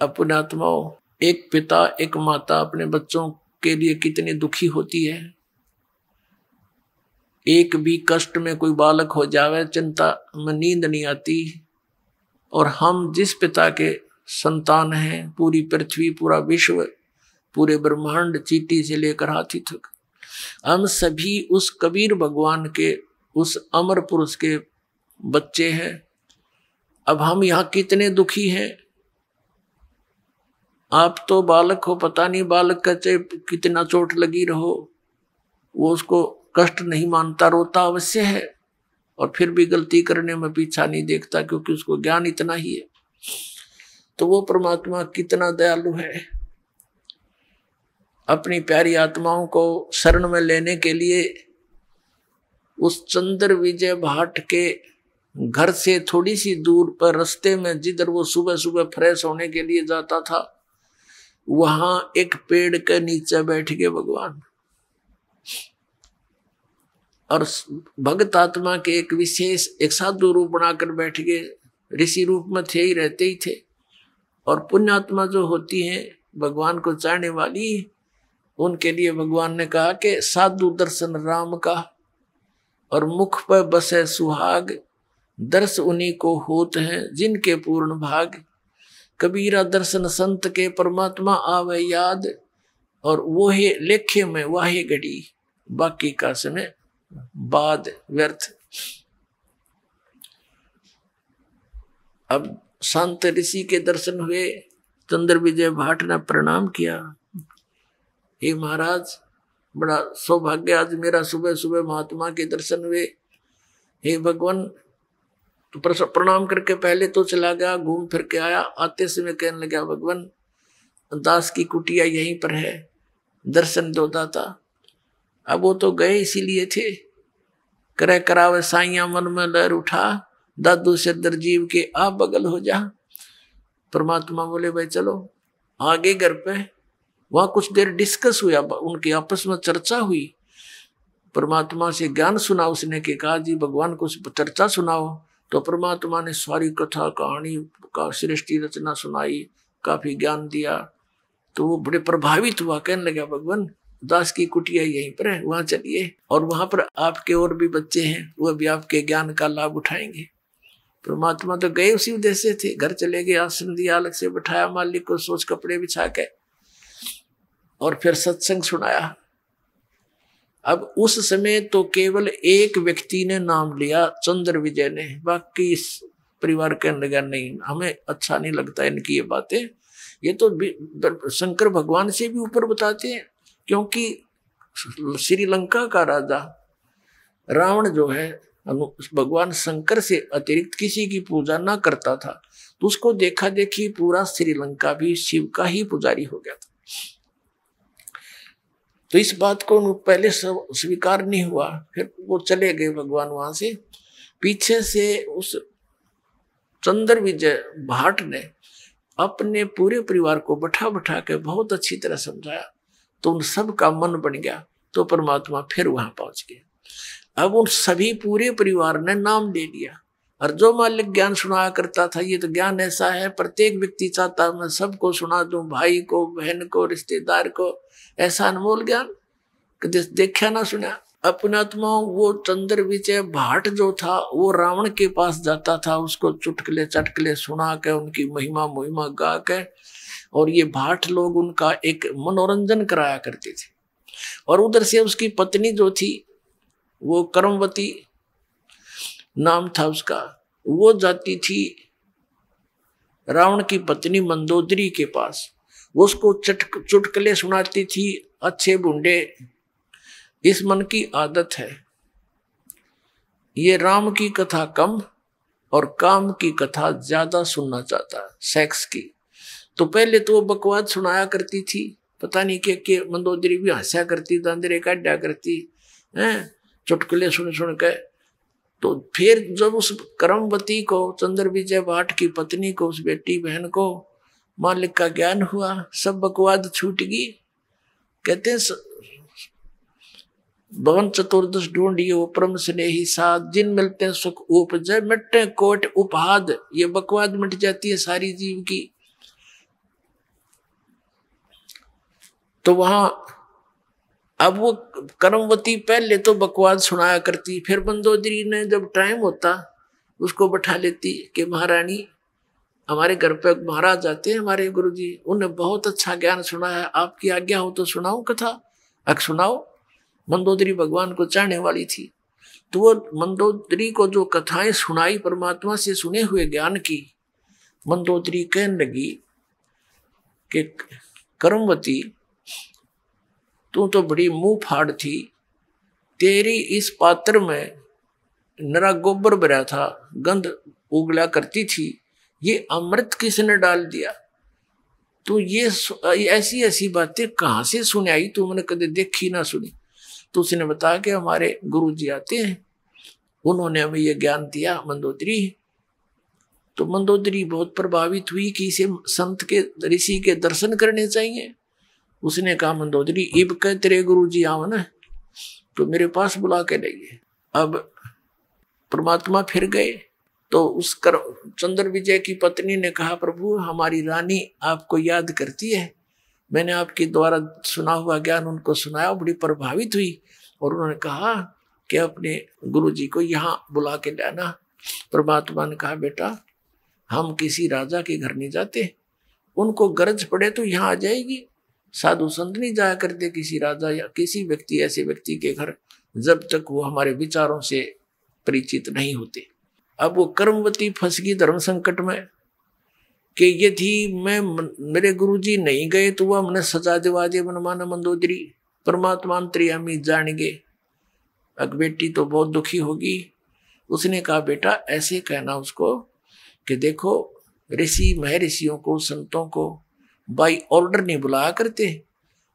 अपने आत्माओं, एक पिता एक माता अपने बच्चों के लिए कितनी दुखी होती है। एक भी कष्ट में कोई बालक हो जावे, चिंता में नींद नहीं आती। और हम जिस पिता के संतान हैं, पूरी पृथ्वी पूरा विश्व पूरे ब्रह्मांड चींटी से लेकर हाथी तक, हम सभी उस कबीर भगवान के उस अमर पुरुष के बच्चे हैं। अब हम यहाँ कितने दुखी हैं। आप तो बालक हो, पता नहीं बालक का चाहे कितना चोट लगी रहो, वो उसको कष्ट नहीं मानता, रोता अवश्य है, और फिर भी गलती करने में पीछा नहीं देखता, क्योंकि उसको ज्ञान इतना ही है। तो वो परमात्मा कितना दयालु है। अपनी प्यारी आत्माओं को शरण में लेने के लिए उस चंद्र विजय भाट के घर से थोड़ी सी दूर पर रास्ते में, जिधर वो सुबह सुबह फ्रेश होने के लिए जाता था, वहां एक पेड़ के नीचे बैठ गए भगवान। और भगत आत्मा के एक विशेष एक साधु रूप बनाकर बैठ गए। ऋषि रूप में थे ही, रहते ही थे। और पुण्यात्मा जो होती हैं भगवान को चाहने वाली, उनके लिए भगवान ने कहा कि साधु दर्शन राम का, और मुख पर बसे सुहाग, दर्श उन्हीं को होत हैं जिनके पूर्ण भाग। कबीरा दर्शन संत के, परमात्मा आवे याद, और वो है लेखे में वाहे घड़ी, बाकी का समय बाद व्यर्थ। अब संत ऋषि के दर्शन हुए। चंद्र विजय भाट ने प्रणाम किया, हे महाराज बड़ा सौभाग्य, आज मेरा सुबह सुबह महात्मा के दर्शन हुए। हे भगवान, तो प्रणाम करके पहले तो चला गया, घूम फिर के आया। आते समय कहने लगा, भगवान दास की कुटिया यहीं पर है, दर्शन दो दाता। अब वो तो गए इसीलिए थे। करे करावे साइया मन में लहर उठा, दादू से दरजीव के आप बगल हो जा। परमात्मा बोले, भाई चलो आगे घर पे। वहां कुछ देर डिस्कस हुआ, उनके आपस में चर्चा हुई। परमात्मा से ज्ञान सुना उसने, के कहा जी भगवान कुछ चर्चा सुनाओ। तो परमात्मा ने सारी कथा कहानी का सृष्टि रचना सुनाई, काफी ज्ञान दिया। तो वो बड़े प्रभावित हुआ, कहने लगा, भगवान दास की कुटिया यहीं पर है, वहां चलिए, और वहां पर आपके और भी बच्चे हैं, वह भी आपके ज्ञान का लाभ उठाएंगे। परमात्मा तो गए उसी उद्देश्य से, घर चले गए, आसन दिया, अलग से बिठाया मालिक को, सोच कपड़े बिछा के, और फिर सत्संग सुनाया। अब उस समय तो केवल एक व्यक्ति ने नाम लिया, चंद्र विजय ने। बाकी इस परिवार कहने लगा, नहीं हमें अच्छा नहीं लगता इनकी ये बातें, ये तो शंकर भगवान से भी ऊपर बताते हैं। क्योंकि श्रीलंका का राजा रावण जो है, भगवान शंकर से अतिरिक्त किसी की पूजा ना करता था, तो उसको देखा देखी पूरा श्रीलंका भी शिव का ही पुजारी हो गया था। तो इस बात को पहले स्वीकार नहीं हुआ। फिर वो चले गए भगवान वहां से। पीछे से उस चंद्र विजय भाट ने अपने पूरे परिवार को बैठा बैठा के बहुत अच्छी तरह समझाया, तो उन सब का मन बन गया। तो परमात्मा फिर वहां पहुंच गए। अब उन सभी पूरे परिवार ने नाम ले लिया। और जो मालिक ज्ञान सुनाया करता था, ये तो ज्ञान ऐसा है, प्रत्येक व्यक्ति चाहता मैं सबको सुना दूं, भाई को, बहन को, रिश्तेदार को, ऐसा अनमोल ज्ञान देखा ना सुना। अपनात्मा वो चंद्र विजय भाट जो था, वो रावण के पास जाता था, उसको चुटकले चटकले सुना के, उनकी महिमा मुहिमा गा के, और ये भाट लोग उनका एक मनोरंजन कराया करते थे। और उधर से उसकी पत्नी जो थी, वो कर्मवती नाम था उसका, वो जाती थी रावण की पत्नी मंदोदरी के पास, वो उसको चुटकले सुनाती थी, अच्छे बुंडे। इस मन की आदत है, ये राम की कथा कम और काम की कथा ज्यादा सुनना चाहता है, सेक्स की। तो पहले तो वो बकवाद सुनाया करती थी, पता नहीं के मंदोदरी भी हंसा करती, दांदरे काटा करती हैं, चुटकुले सुन सुन के। तो फिर जब उस कर्मवती को, चंद्र विजय भाट की पत्नी को, उस बेटी बहन को मालिक का ज्ञान हुआ, सब बकवाद छूट गई। कहते हैं भवन चतुर्दश ढूंढियो परम स्नेही साथ, जिन मिलते हैं सुख उपजय, मिटते कोट उपहाद। ये बकवाद मिट जाती है सारी जीव की। तो वहां अब वो कर्मवती पहले तो बकवाद सुनाया करती, फिर मंदोदरी ने जब टाइम होता उसको बैठा लेती कि महारानी हमारे घर पे महाराज आते हैं हमारे गुरुजी, उन्हें बहुत अच्छा ज्ञान सुना है, आपकी आज्ञा हो तो सुनाऊं कथा। अक सुनाओ। मंदोदरी भगवान को चाहने वाली थी, तो वो मंदोदरी को जो कथाएं सुनाई परमात्मा से सुने हुए ज्ञान की, मंदोदरी कहने लगी कि कर्मवती तू तो बड़ी मुंह फाड़ थी, तेरी इस पात्र में नरा गोबर भरा था, गंध उगला करती थी, ये अमृत किसने डाल दिया? तू ये ऐसी ऐसी बातें कहाँ से सुन आई, तू मैंने कभी देखी ना सुनी। तो उसने बताया कि हमारे गुरु जी आते हैं, उन्होंने हमें ये ज्ञान दिया मंदोदरी। तो मंदोदरी बहुत प्रभावित हुई कि इसे संत के, ऋषि के दर्शन करने चाहिए। उसने कहा मंदोदरी इब कह तेरे गुरु जी आओ ना, तो मेरे पास बुला के ले गए। अब परमात्मा फिर गए तो उस चंद्र विजय की पत्नी ने कहा प्रभु हमारी रानी आपको याद करती है, मैंने आपके द्वारा सुना हुआ ज्ञान उनको सुनाया, बड़ी प्रभावित हुई और उन्होंने कहा कि अपने गुरु जी को यहाँ बुला के लाना। परमात्मा ने कहा बेटा हम किसी राजा के घर नहीं जाते, उनको गरज पड़े तो यहाँ आ जाएगी, साधु संत नहीं जाया करते किसी राजा या किसी व्यक्ति, ऐसे व्यक्ति के घर, जब तक वो हमारे विचारों से परिचित नहीं होते। अब वो कर्मवती फंस गई धर्म संकट में कि यदि मैं मेरे गुरुजी नहीं गए तो वह हमने सजा दिवा दे मनमाना मंदोदरी, परमात्मा अंतर्यामी जान गए। अब बेटी तो बहुत दुखी होगी। उसने कहा बेटा ऐसे कहना उसको कि देखो ऋषि महर्षियों को, संतों को बाई ऑर्डर नहीं बुलाया करते,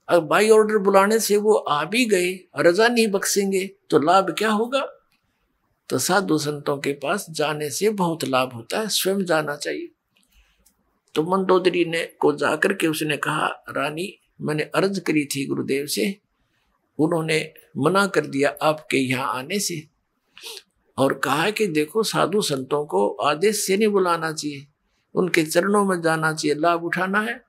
अब बाई ऑर्डर बुलाने से वो आ भी गए, रजा नहीं बख्शेंगे तो लाभ क्या होगा? तो साधु संतों के पास जाने से बहुत लाभ होता है, स्वयं जाना चाहिए। तो मंदोदरी ने को जाकर के उसने कहा रानी मैंने अर्ज करी थी गुरुदेव से, उन्होंने मना कर दिया आपके यहाँ आने से और कहा कि देखो साधु संतों को आदेश से नहीं बुलाना चाहिए, उनके चरणों में जाना चाहिए, लाभ उठाना है।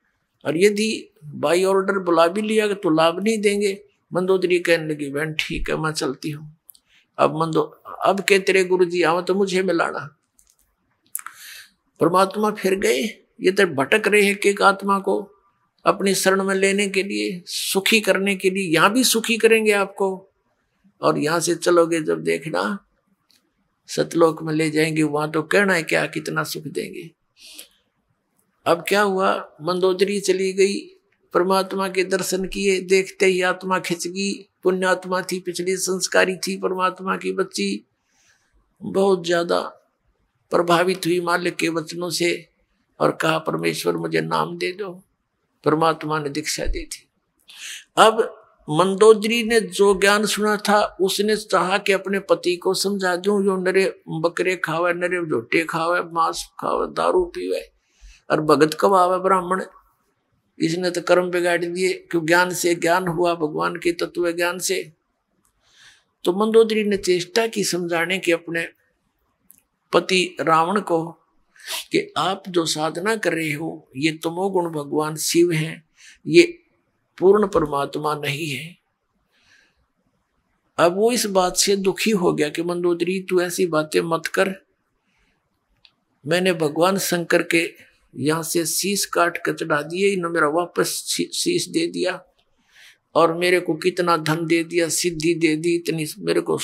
और यदि बाई ऑर्डर बुला भी लिया तो लाभ नहीं देंगे। मंदोदरी कहने लगी बहन ठीक है मैं चलती हूँ। अब के तेरे गुरु जी आओ तो मुझे मिलाना। परमात्मा फिर गए, ये तो भटक रहे हैं एक आत्मा को अपनी शरण में लेने के लिए, सुखी करने के लिए। यहाँ भी सुखी करेंगे आपको और यहाँ से चलोगे जब देखना सतलोक में ले जाएंगे, वहां तो कहना है क्या कितना सुख देंगे। अब क्या हुआ, मंदोदरी चली गई, परमात्मा के दर्शन किए, देखते ही आत्मा खिंच गई। पुण्यात्मा थी, पिछली संस्कारी थी, परमात्मा की बच्ची, बहुत ज्यादा प्रभावित हुई मालिक के वचनों से और कहा परमेश्वर मुझे नाम दे दो। परमात्मा ने दीक्षा दी थी। अब मंदोदरी ने जो ज्ञान सुना था उसने चाहा कि अपने पति को समझा दूं, जो नरे बकरे खावे, नरे झोटे खावे, मांस खावे, दारू पीवे और भगत कवावे ब्राह्मण, इसने तो कर्म बिगाड़ दिए। क्यों? ज्ञान से ज्ञान हुआ, भगवान के तत्व ज्ञान से। तो मंदोदरी ने चेष्टा की समझाने की अपने पति रावण को कि आप जो साधना कर रहे हो ये तमोगुण भगवान शिव हैं, ये पूर्ण परमात्मा नहीं है। अब वो इस बात से दुखी हो गया कि मंदोदरी तू ऐसी बातें मत कर, मैंने भगवान शंकर के यहाँ से शीश काट कर चढ़ा दिए, इन्होंने मेरा वापस शीश दे दिया और मेरे को कितना धन दे दिया, सिद्धि दे दी, इतनी मेरे को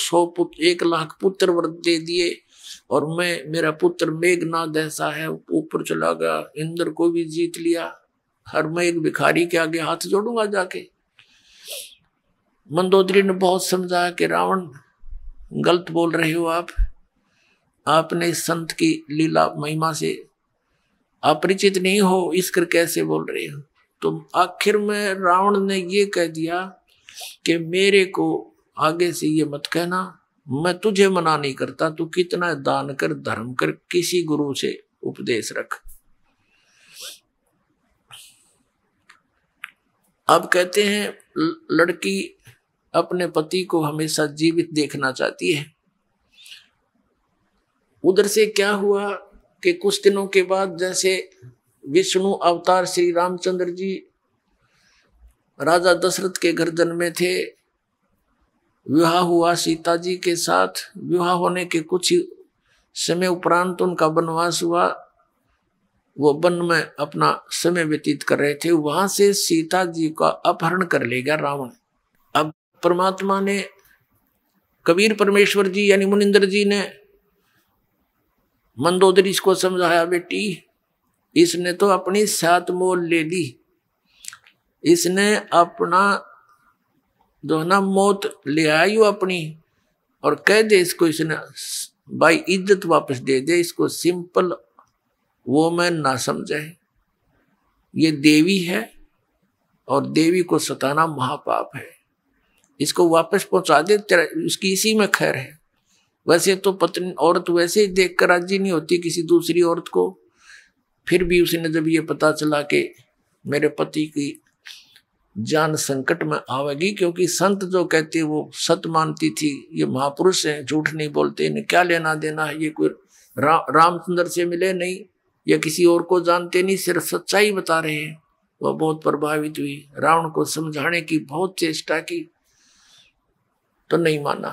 1 लाख पुत्र व्रत दे दिए और मेरा पुत्र मेघनाद ऐसा है ऊपर चला गया, इंद्र को भी जीत लिया, हर मैं एक भिखारी के आगे हाथ जोड़ूंगा जाके। मंदोदरी ने बहुत समझाया कि रावण गलत बोल रहे हो आपने इस संत की लीला महिमा से अपरिचित नहीं हो, इस कर कैसे बोल रहे हो। तो आखिर में रावण ने ये कह दिया कि मेरे को आगे से ये मत कहना, मैं तुझे मना नहीं करता, तू कितना दान कर, धर्म कर, किसी गुरु से उपदेश रख। अब कहते हैं लड़की अपने पति को हमेशा जीवित देखना चाहती है। उधर से क्या हुआ कि कुछ दिनों के बाद जैसे विष्णु अवतार श्री रामचंद्र जी राजा दशरथ के घर जन्मे थे, विवाह हुआ सीता जी के साथ। विवाह होने के कुछ समय उपरांत उनका वनवास हुआ। वो वन में अपना समय व्यतीत कर रहे थे, वहां से सीता जी का अपहरण कर ले गया रावण। अब परमात्मा ने, कबीर परमेश्वर जी यानी मुनिंदर जी ने मंदोदरी को समझाया, बेटी इसने तो अपनी सात मोल ले ली, इसने अपना जो ना मौत ले आई वो अपनी, और कह दे इसको, इसने भाई इज्जत वापस दे दे इसको, सिंपल वो मैं ना समझे, ये देवी है और देवी को सताना महापाप है, इसको वापस पहुंचा दे, तेरा उसकी इसी में खैर है। वैसे तो पत्नी औरत वैसे ही देखकर राजी नहीं होती किसी दूसरी औरत को, फिर भी उसने जब ये पता चला कि मेरे पति की जान संकट में आवेगी, क्योंकि संत जो कहते वो सत मानती थी, ये महापुरुष हैं, झूठ नहीं बोलते, इन्हें क्या लेना देना है, ये कोई रामचंद्र से मिले नहीं या किसी और को जानते नहीं, सिर्फ सच्चाई बता रहे हैं। वह बहुत प्रभावित हुई, रावण को समझाने की बहुत चेष्टा की तो नहीं माना।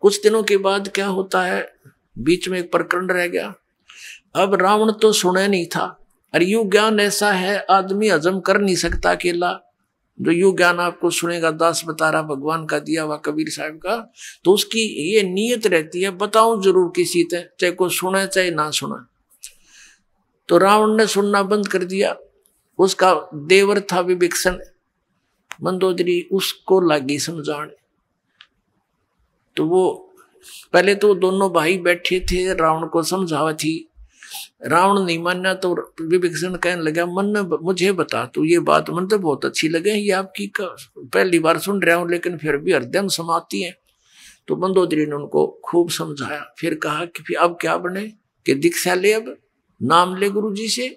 कुछ दिनों के बाद क्या होता है, बीच में एक प्रकरण रह गया। अब रावण तो सुने नहीं था, और यू ज्ञान ऐसा है आदमी हजम कर नहीं सकता अकेला। जो यू ज्ञान आपको सुनेगा, दास बता रहा, भगवान का दिया हुआ कबीर साहब का, तो उसकी ये नीयत रहती है बताऊं जरूर किसी से, चाहे कोई सुने चाहे ना सुना। तो रावण ने सुनना बंद कर दिया। उसका देवर था विभीषण, मंदोदरी उसको लगी समझाने। तो वो पहले तो दोनों भाई बैठे थे, रावण को समझावा थी, रावण नहीं माना तो विभीषण कहने लगा, मन में मुझे बता तू ये बात, मन तो बहुत अच्छी लगे, ये आपकी पहली बार सुन रहा हूं लेकिन फिर भी हृदय में समाती है। तो मंदोदरी ने उनको खूब समझाया, फिर कहा कि फिर अब क्या बने, कि दीक्षा ले, अब नाम ले गुरु जी से,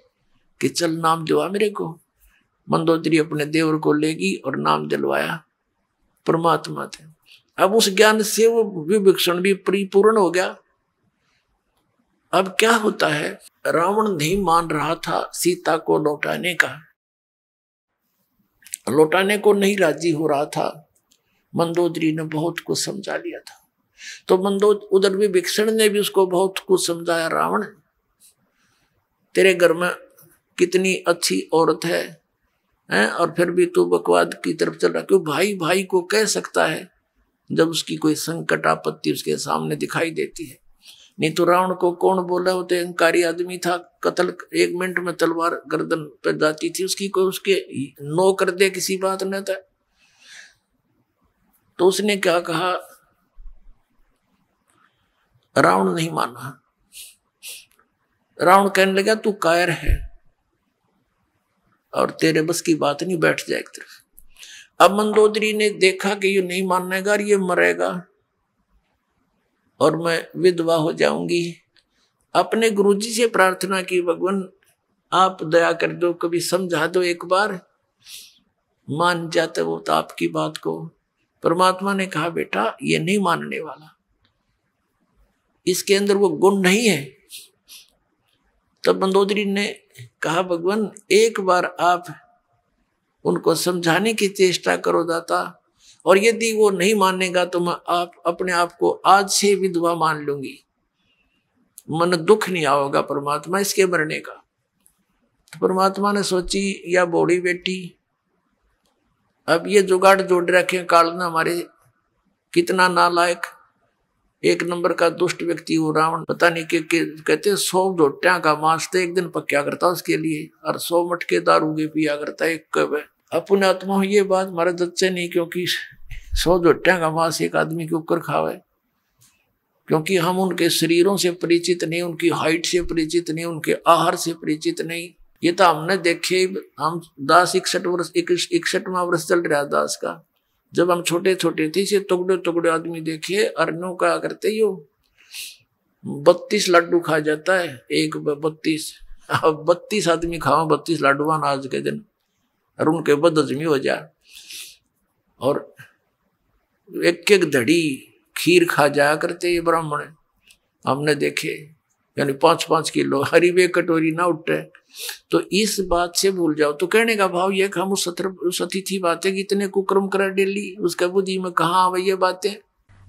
कि चल नाम दिलवा मेरे को। मंदोदरी अपने देवर को लेगी और नाम दिलवाया परमात्मा थे। अब उस ज्ञान से वो विभीषण भी परिपूर्ण हो गया। अब क्या होता है, रावण नहीं मान रहा था सीता को लौटाने का, लौटाने को नहीं राजी हो रहा था। मंदोदरी ने बहुत कुछ समझा लिया था। तो उधर विभीषण ने भी उसको बहुत कुछ समझाया, रावण तेरे घर में कितनी अच्छी औरत है और फिर भी तू बकवाद की तरफ चल रहा, क्यों भाई भाई को कह सकता है जब उसकी कोई संकट आपत्ति उसके सामने दिखाई देती है। नहीं तो रावण को कौन बोला, वो तो अहंकारी आदमी था, कत्ल 1 मिनट में तलवार गर्दन पर जाती थी उसकी, कोई उसके नो कर दे किसी बात न था। तो उसने क्या कहा, रावण नहीं माना। रावण कहने लगा तू कायर है और तेरे बस की बात नहीं, बैठ जाए एक तरफ। अब मंदोदरी ने देखा कि ये नहीं मानेगा, ये मरेगा और मैं विधवा हो जाऊंगी। अपने गुरुजी से प्रार्थना की, भगवान आप दया कर दो, कभी समझा दो, एक बार मान जाते वो तो आपकी बात को। परमात्मा ने कहा बेटा ये नहीं मानने वाला, इसके अंदर वो गुण नहीं है। तब मंदोदरी ने कहा भगवान एक बार आप उनको समझाने की चेष्टा करो दाता, और यदि वो नहीं मानेगा तो मैं आप अपने आप को आज से विधवा मान लूंगी, मन दुख नहीं आओगा परमात्मा इसके मरने का। तो परमात्मा ने सोची या बूढ़ी बेटी, अब ये जुगाड़ जोड़ रखे कालना हमारे, कितना नालायक, 1 नंबर का दुष्ट व्यक्ति वो रावण। पता नहीं के कहते 100 झोटिया का मांस तो एक दिन पक्या करता उसके लिए, और 100 मटके दारू के पिया करता एक कब। अपने आत्मा ये बात हमारे दच्चे नहीं, क्योंकि 100 झोटिया का मांस एक आदमी के ऊपर खावे, क्योंकि हम उनके शरीरों से परिचित नहीं, उनकी हाइट से परिचित नहीं, उनके आहार से परिचित नहीं। ये तो हमने देखे, हम दास 61 वर्ष 61वां वर्ष चल रहा दास का, जब हम छोटे छोटे थे से टुकड़े टुकड़े आदमी देखे, अरनों का करते ही 32 लड्डू खा जाता है, एक 32। अब 32 आदमी खाओ 32 लड्डुआन आज के दिन, और उनके बद हजमी हो जाए। और एक एक धड़ी खीर खा जाया करते ये ब्राह्मण, हमने देखे, यानी 5-5 किलो, हरी वे कटोरी ना उठे। तो इस बात से भूल जाओ। तो कहने का भाव ये कि हम उस अतिथि बातें कि इतने कुकर्म करे डेली, उसके बुद्धि में कहाँ आवे ये बातें।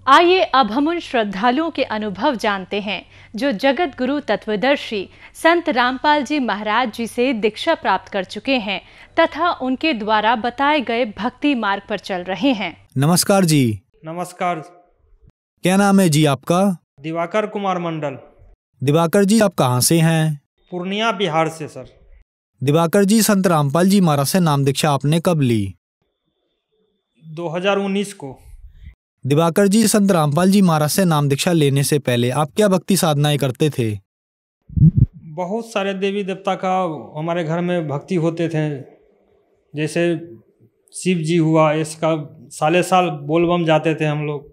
आइए अब हम उन श्रद्धालुओं के अनुभव जानते हैं जो जगत गुरु तत्वदर्शी संत रामपाल जी महाराज जी से दीक्षा प्राप्त कर चुके हैं तथा उनके द्वारा बताए गए भक्ति मार्ग पर चल रहे हैं। नमस्कार जी। नमस्कार। क्या नाम है जी आपका? दिवाकर कुमार मंडल। दिवाकर जी आप कहाँ से हैं? पूर्णिया बिहार से सर। दिवाकर जी, संत रामपाल जी महाराज से नाम दीक्षा आपने कब ली? 2019 को। दिवाकर जी, संत रामपाल जी महाराज से नाम दीक्षा लेने से पहले आप क्या भक्ति साधनाएं करते थे? बहुत सारे देवी देवता का हमारे घर में भक्ति होते थे, जैसे शिव जी हुआ, इसका साले साल बोलबम जाते थे हम लोग।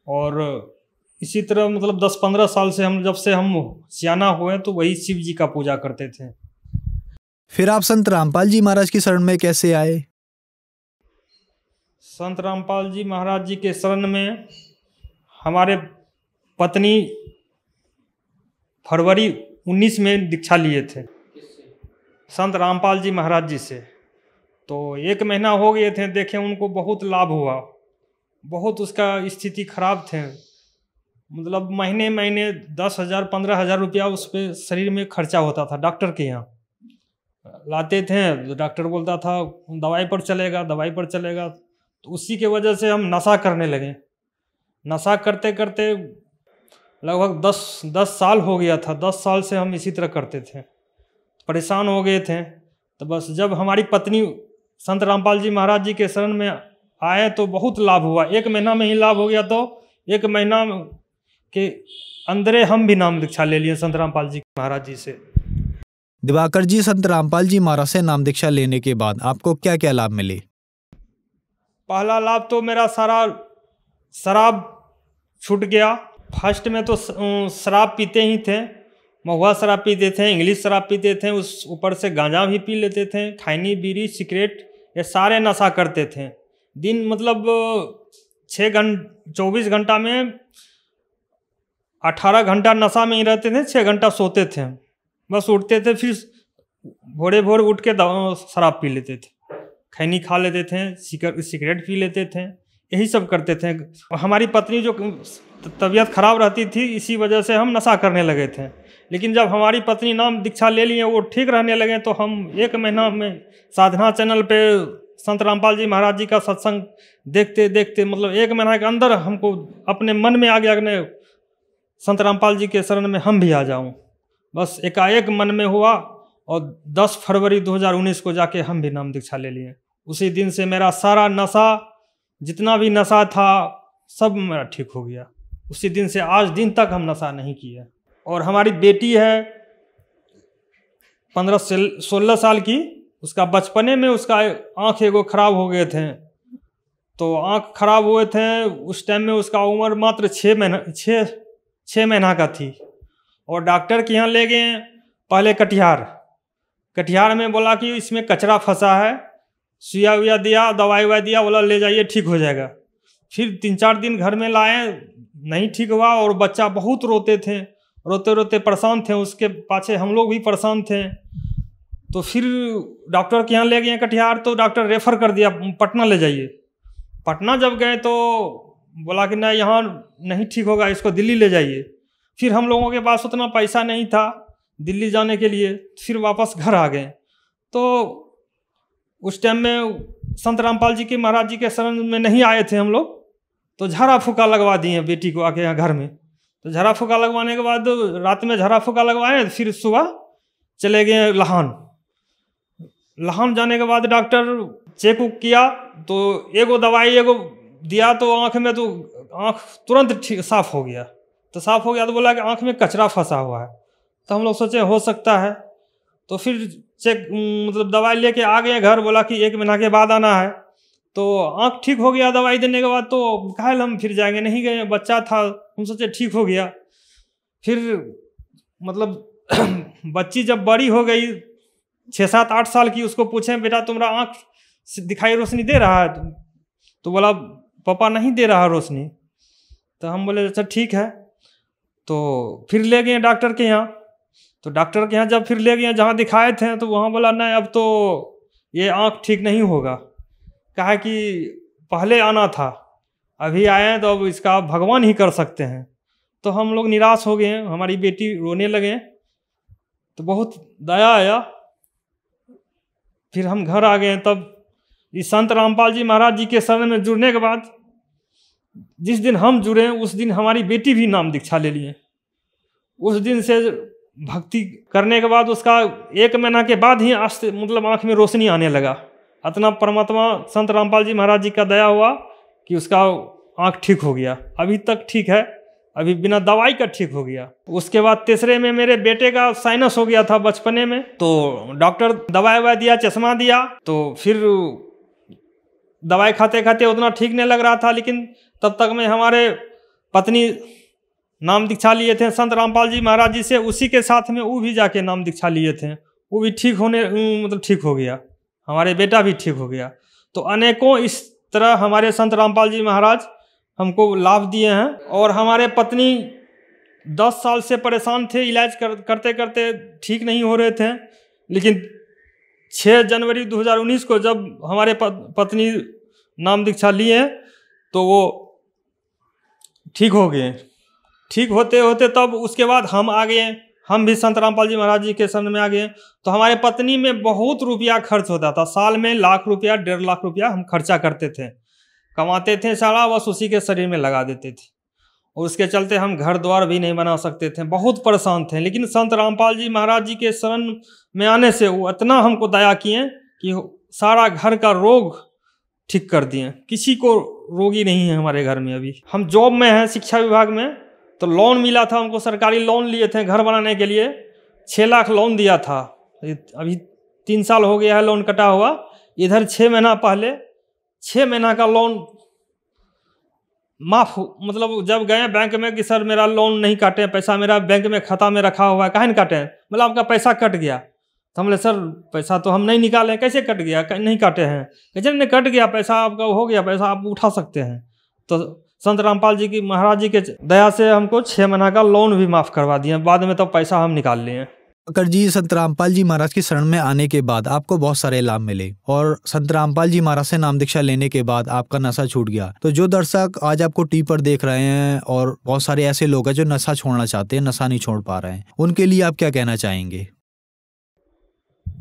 और इसी तरह मतलब 10-15 साल से जब से हम सियाना हुए तो वही शिव जी का पूजा करते थे। फिर आप संत रामपाल जी महाराज की शरण में कैसे आए? संत रामपाल जी महाराज जी के शरण में हमारे पत्नी फरवरी 19 में दीक्षा लिए थे संत रामपाल जी महाराज जी से। तो 1 महीना हो गए थे, देखे उनको बहुत लाभ हुआ, बहुत उसका स्थिति खराब थे, मतलब महीने महीने 10,000-15,000 रुपया उस पर शरीर में खर्चा होता था। डॉक्टर के यहाँ लाते थे तो डॉक्टर बोलता था दवाई पर चलेगा, दवाई पर चलेगा। तो उसी के वजह से हम नशा करने लगे। नशा करते करते लगभग 10 साल हो गया था। 10 साल से हम इसी तरह करते थे, परेशान हो गए थे। तो बस जब हमारी पत्नी संत रामपाल जी महाराज जी के शरण में आए तो बहुत लाभ हुआ। 1 महीना में ही लाभ हो गया। तो 1 महीना के अंदर हम भी नाम दीक्षा ले लिए संत रामपाल जी महाराज जी से। दिवाकर जी, संत रामपाल जी महाराज से नाम दीक्षा लेने के बाद आपको क्या क्या लाभ मिले? पहला लाभ तो मेरा सारा शराब छूट गया। फर्स्ट में तो शराब पीते ही थे, महुआ शराब पीते थे, इंग्लिश शराब पीते थे, उस ऊपर से गांजा भी पी लेते थे, खैनी बीड़ी सिगरेट ये सारे नशा करते थे। दिन मतलब 24 घंटा में 18 घंटा नशा में ही रहते थे, 6 घंटा सोते थे, बस उठते थे, फिर भोरे भोर उठ के शराब पी लेते थे, खैनी खा लेते थे, सिगरेट पी लेते थे, यही सब करते थे। हमारी पत्नी जो तबीयत खराब रहती थी, इसी वजह से हम नशा करने लगे थे। लेकिन जब हमारी पत्नी नाम दीक्षा ले लिए, वो ठीक रहने लगे, तो हम 1 महीना में साधना चैनल पे संत रामपाल जी महाराज जी का सत्संग देखते देखते मतलब 1 महीना के अंदर हमको अपने मन में आ गया कि संत रामपाल जी के शरण में हम भी आ जाऊं। बस एकाएक मन में हुआ और 10 फरवरी 2019 को जाके हम भी नाम दीक्षा ले लिए। उसी दिन से मेरा सारा नशा, जितना भी नशा था, सब मेरा ठीक हो गया। उसी दिन से आज दिन तक हम नशा नहीं किए। और हमारी बेटी है 15-16 साल की, उसका बचपने में उसका आँख एगो खराब हो गए थे। तो आँख खराब हुए थे उस टाइम में, उसका उम्र मात्र 6 महीना का थी। और डॉक्टर के यहाँ ले गए पहले कटिहार में, बोला कि इसमें कचरा फंसा है, सुइया उइया दिया, दवाई ववाई दिया, बोला ले जाइए ठीक हो जाएगा। फिर 3-4 दिन घर में लाए, नहीं ठीक हुआ और बच्चा बहुत रोते थे, रोते रोते परेशान थे, उसके पाछे हम लोग भी परेशान थे। तो फिर डॉक्टर के यहाँ ले गए कटिहार, तो डॉक्टर रेफ़र कर दिया पटना ले जाइए। पटना जब गए तो बोला कि नहीं यहाँ नहीं ठीक होगा, इसको दिल्ली ले जाइए। फिर हम लोगों के पास उतना पैसा नहीं था दिल्ली जाने के लिए, फिर वापस घर आ गए। तो उस टाइम में संत रामपाल जी के महाराज जी के शरण में नहीं आए थे हम लोग, तो झाड़ा फूका लगवा दिए बेटी को आके यहाँ घर में। तो झाड़ा फूका लगवाने के बाद रात में झाड़ा फूका लगवाए, फिर सुबह चले गए लाहौर जाने के बाद डॉक्टर चेक उक किया, तो एगो दवाई एगो दिया, तो आँख में तो आँख तुरंत ठीक साफ़ हो गया। तो साफ़ हो गया तो बोला कि आँख में कचरा फंसा हुआ है। तो हम लोग सोचे हो सकता है, तो फिर चेक मतलब दवाई लेके आ गए घर, बोला कि 1 महीना के बाद आना है। तो आँख ठीक हो गया दवाई देने के बाद, तो घायल हम फिर जाएंगे, नहीं गए, बच्चा था, हम सोचे ठीक हो गया। फिर मतलब बच्ची जब बड़ी हो गई 6-7-8 साल की, उसको पूछे बेटा तुम्हारा आँख दिखाई रोशनी दे रहा है? तो बोला पापा नहीं दे रहा रोशनी। तो हम बोले अच्छा ठीक है। तो फिर ले गए डॉक्टर के यहाँ। तो डॉक्टर के यहाँ जब फिर ले गए जहाँ दिखाए थे, तो वहाँ बोला नहीं अब तो ये आँख ठीक नहीं होगा, कहा कि पहले आना था, अभी आए हैं तो अब इसका भगवान ही कर सकते हैं। तो हम लोग निराश हो गए, हमारी बेटी रोने लगे, तो बहुत दया आया। फिर हम घर आ गए। तब इस संत रामपाल जी महाराज जी के शरण में जुड़ने के बाद, जिस दिन हम जुड़े उस दिन हमारी बेटी भी नाम दीक्षा ले लिए। उस दिन से भक्ति करने के बाद उसका 1 महीना के बाद ही मतलब आँख में रोशनी आने लगा। इतना परमात्मा संत रामपाल जी महाराज जी का दया हुआ कि उसका आँख ठीक हो गया। अभी तक ठीक है, अभी बिना दवाई का ठीक हो गया। उसके बाद तीसरे में मेरे बेटे का साइनस हो गया था बचपने में, तो डॉक्टर दवाई दिया, चश्मा दिया। तो फिर दवाई खाते खाते उतना ठीक नहीं लग रहा था, लेकिन तब तक में हमारे पत्नी नाम दीक्षा लिए थे संत रामपाल जी महाराज जी से, उसी के साथ में वो भी जाके नाम दीक्षा लिए थे। वो भी ठीक होने मतलब ठीक हो गया, हमारे बेटा भी ठीक हो गया। तो अनेकों इस तरह हमारे संत रामपाल जी महाराज हमको लाभ दिए हैं। और हमारे पत्नी 10 साल से परेशान थे, इलाज करते करते ठीक नहीं हो रहे थे, लेकिन 6 जनवरी 2019 को जब हमारे पत्नी नाम दीक्षा लिए तो वो ठीक हो गए। ठीक होते होते तब उसके बाद हम आ गए, हम भी संत रामपाल जी महाराज जी के शरण में आ गए। तो हमारे पत्नी में बहुत रुपया खर्च होता था, साल में 1 लाख रुपया 1.5 लाख रुपया हम खर्चा करते थे, कमाते थे सारा, बस उसी के शरीर में लगा देते थे। और उसके चलते हम घर द्वार भी नहीं बना सकते थे, बहुत परेशान थे। लेकिन संत रामपाल जी महाराज जी के शरण में आने से वो इतना हमको दया किए कि सारा घर का रोग ठीक कर दिए। किसी को रोगी नहीं है हमारे घर में। अभी हम जॉब में हैं शिक्षा विभाग में, तो लोन मिला था हमको, सरकारी लोन लिए थे घर बनाने के लिए, 6 लाख लोन दिया था। अभी 3 साल हो गया है लोन कटा हुआ। इधर 6 महीना पहले 6 महीना का लोन माफ, मतलब जब गए बैंक में कि सर मेरा लोन नहीं काटे, पैसा मेरा बैंक में खाता में रखा हुआ है, काहे नहीं काटे? मतलब आपका पैसा कट गया। तो हम बोले सर पैसा तो हम नहीं निकाले, कैसे कट गया? नहीं काटे हैं? कैसे नहीं कट गया, पैसा आपका हो गया, पैसा आप उठा सकते हैं। तो संत रामपाल जी की महाराज जी के दया से हमको 6 महीना का लोन भी माफ़ करवा दिए, बाद में तो पैसा हम निकाल लिए। दिवाकर जी, संत रामपाल जी महाराज की शरण में आने के बाद आपको बहुत सारे लाभ मिले और संत रामपाल जी महाराज से नाम दीक्षा लेने के बाद आपका नशा छूट गया। तो जो दर्शक आज आपको टीवी पर देख रहे हैं और बहुत सारे ऐसे लोग हैं जो नशा छोड़ना चाहते हैं, नशा नहीं छोड़ पा रहे हैं, उनके लिए आप क्या कहना चाहेंगे?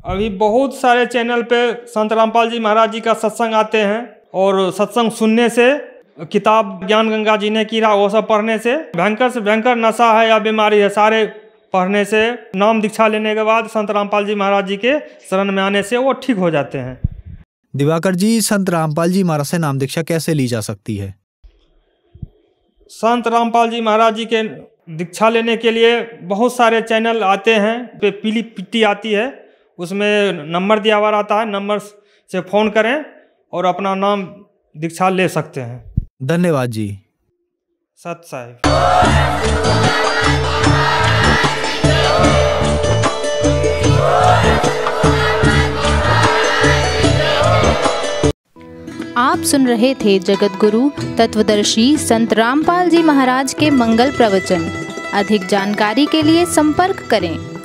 अभी बहुत सारे चैनल पे संत रामपाल जी महाराज जी का सत्संग आते हैं, और सत्संग सुनने से, किताब ज्ञान गंगा जी ने की रहा वो सब पढ़ने से भयंकर नशा है या बीमारी है, सारे पढ़ने से, नाम दीक्षा लेने के बाद संत रामपाल जी महाराज जी के शरण में आने से वो ठीक हो जाते हैं। दिवाकर जी, संत रामपाल जी महाराज से नाम दीक्षा कैसे ली जा सकती है? संत रामपाल जी महाराज जी के दीक्षा लेने के लिए बहुत सारे चैनल आते हैं, पे पीली पिट्टी आती है, उसमें नंबर दिया हुआ रहता है, नंबर से फ़ोन करें और अपना नाम दीक्षा ले सकते हैं। धन्यवाद जी। सत साहिब। आप सुन रहे थे जगत गुरु तत्वदर्शी संत रामपाल जी महाराज के मंगल प्रवचन। अधिक जानकारी के लिए संपर्क करें।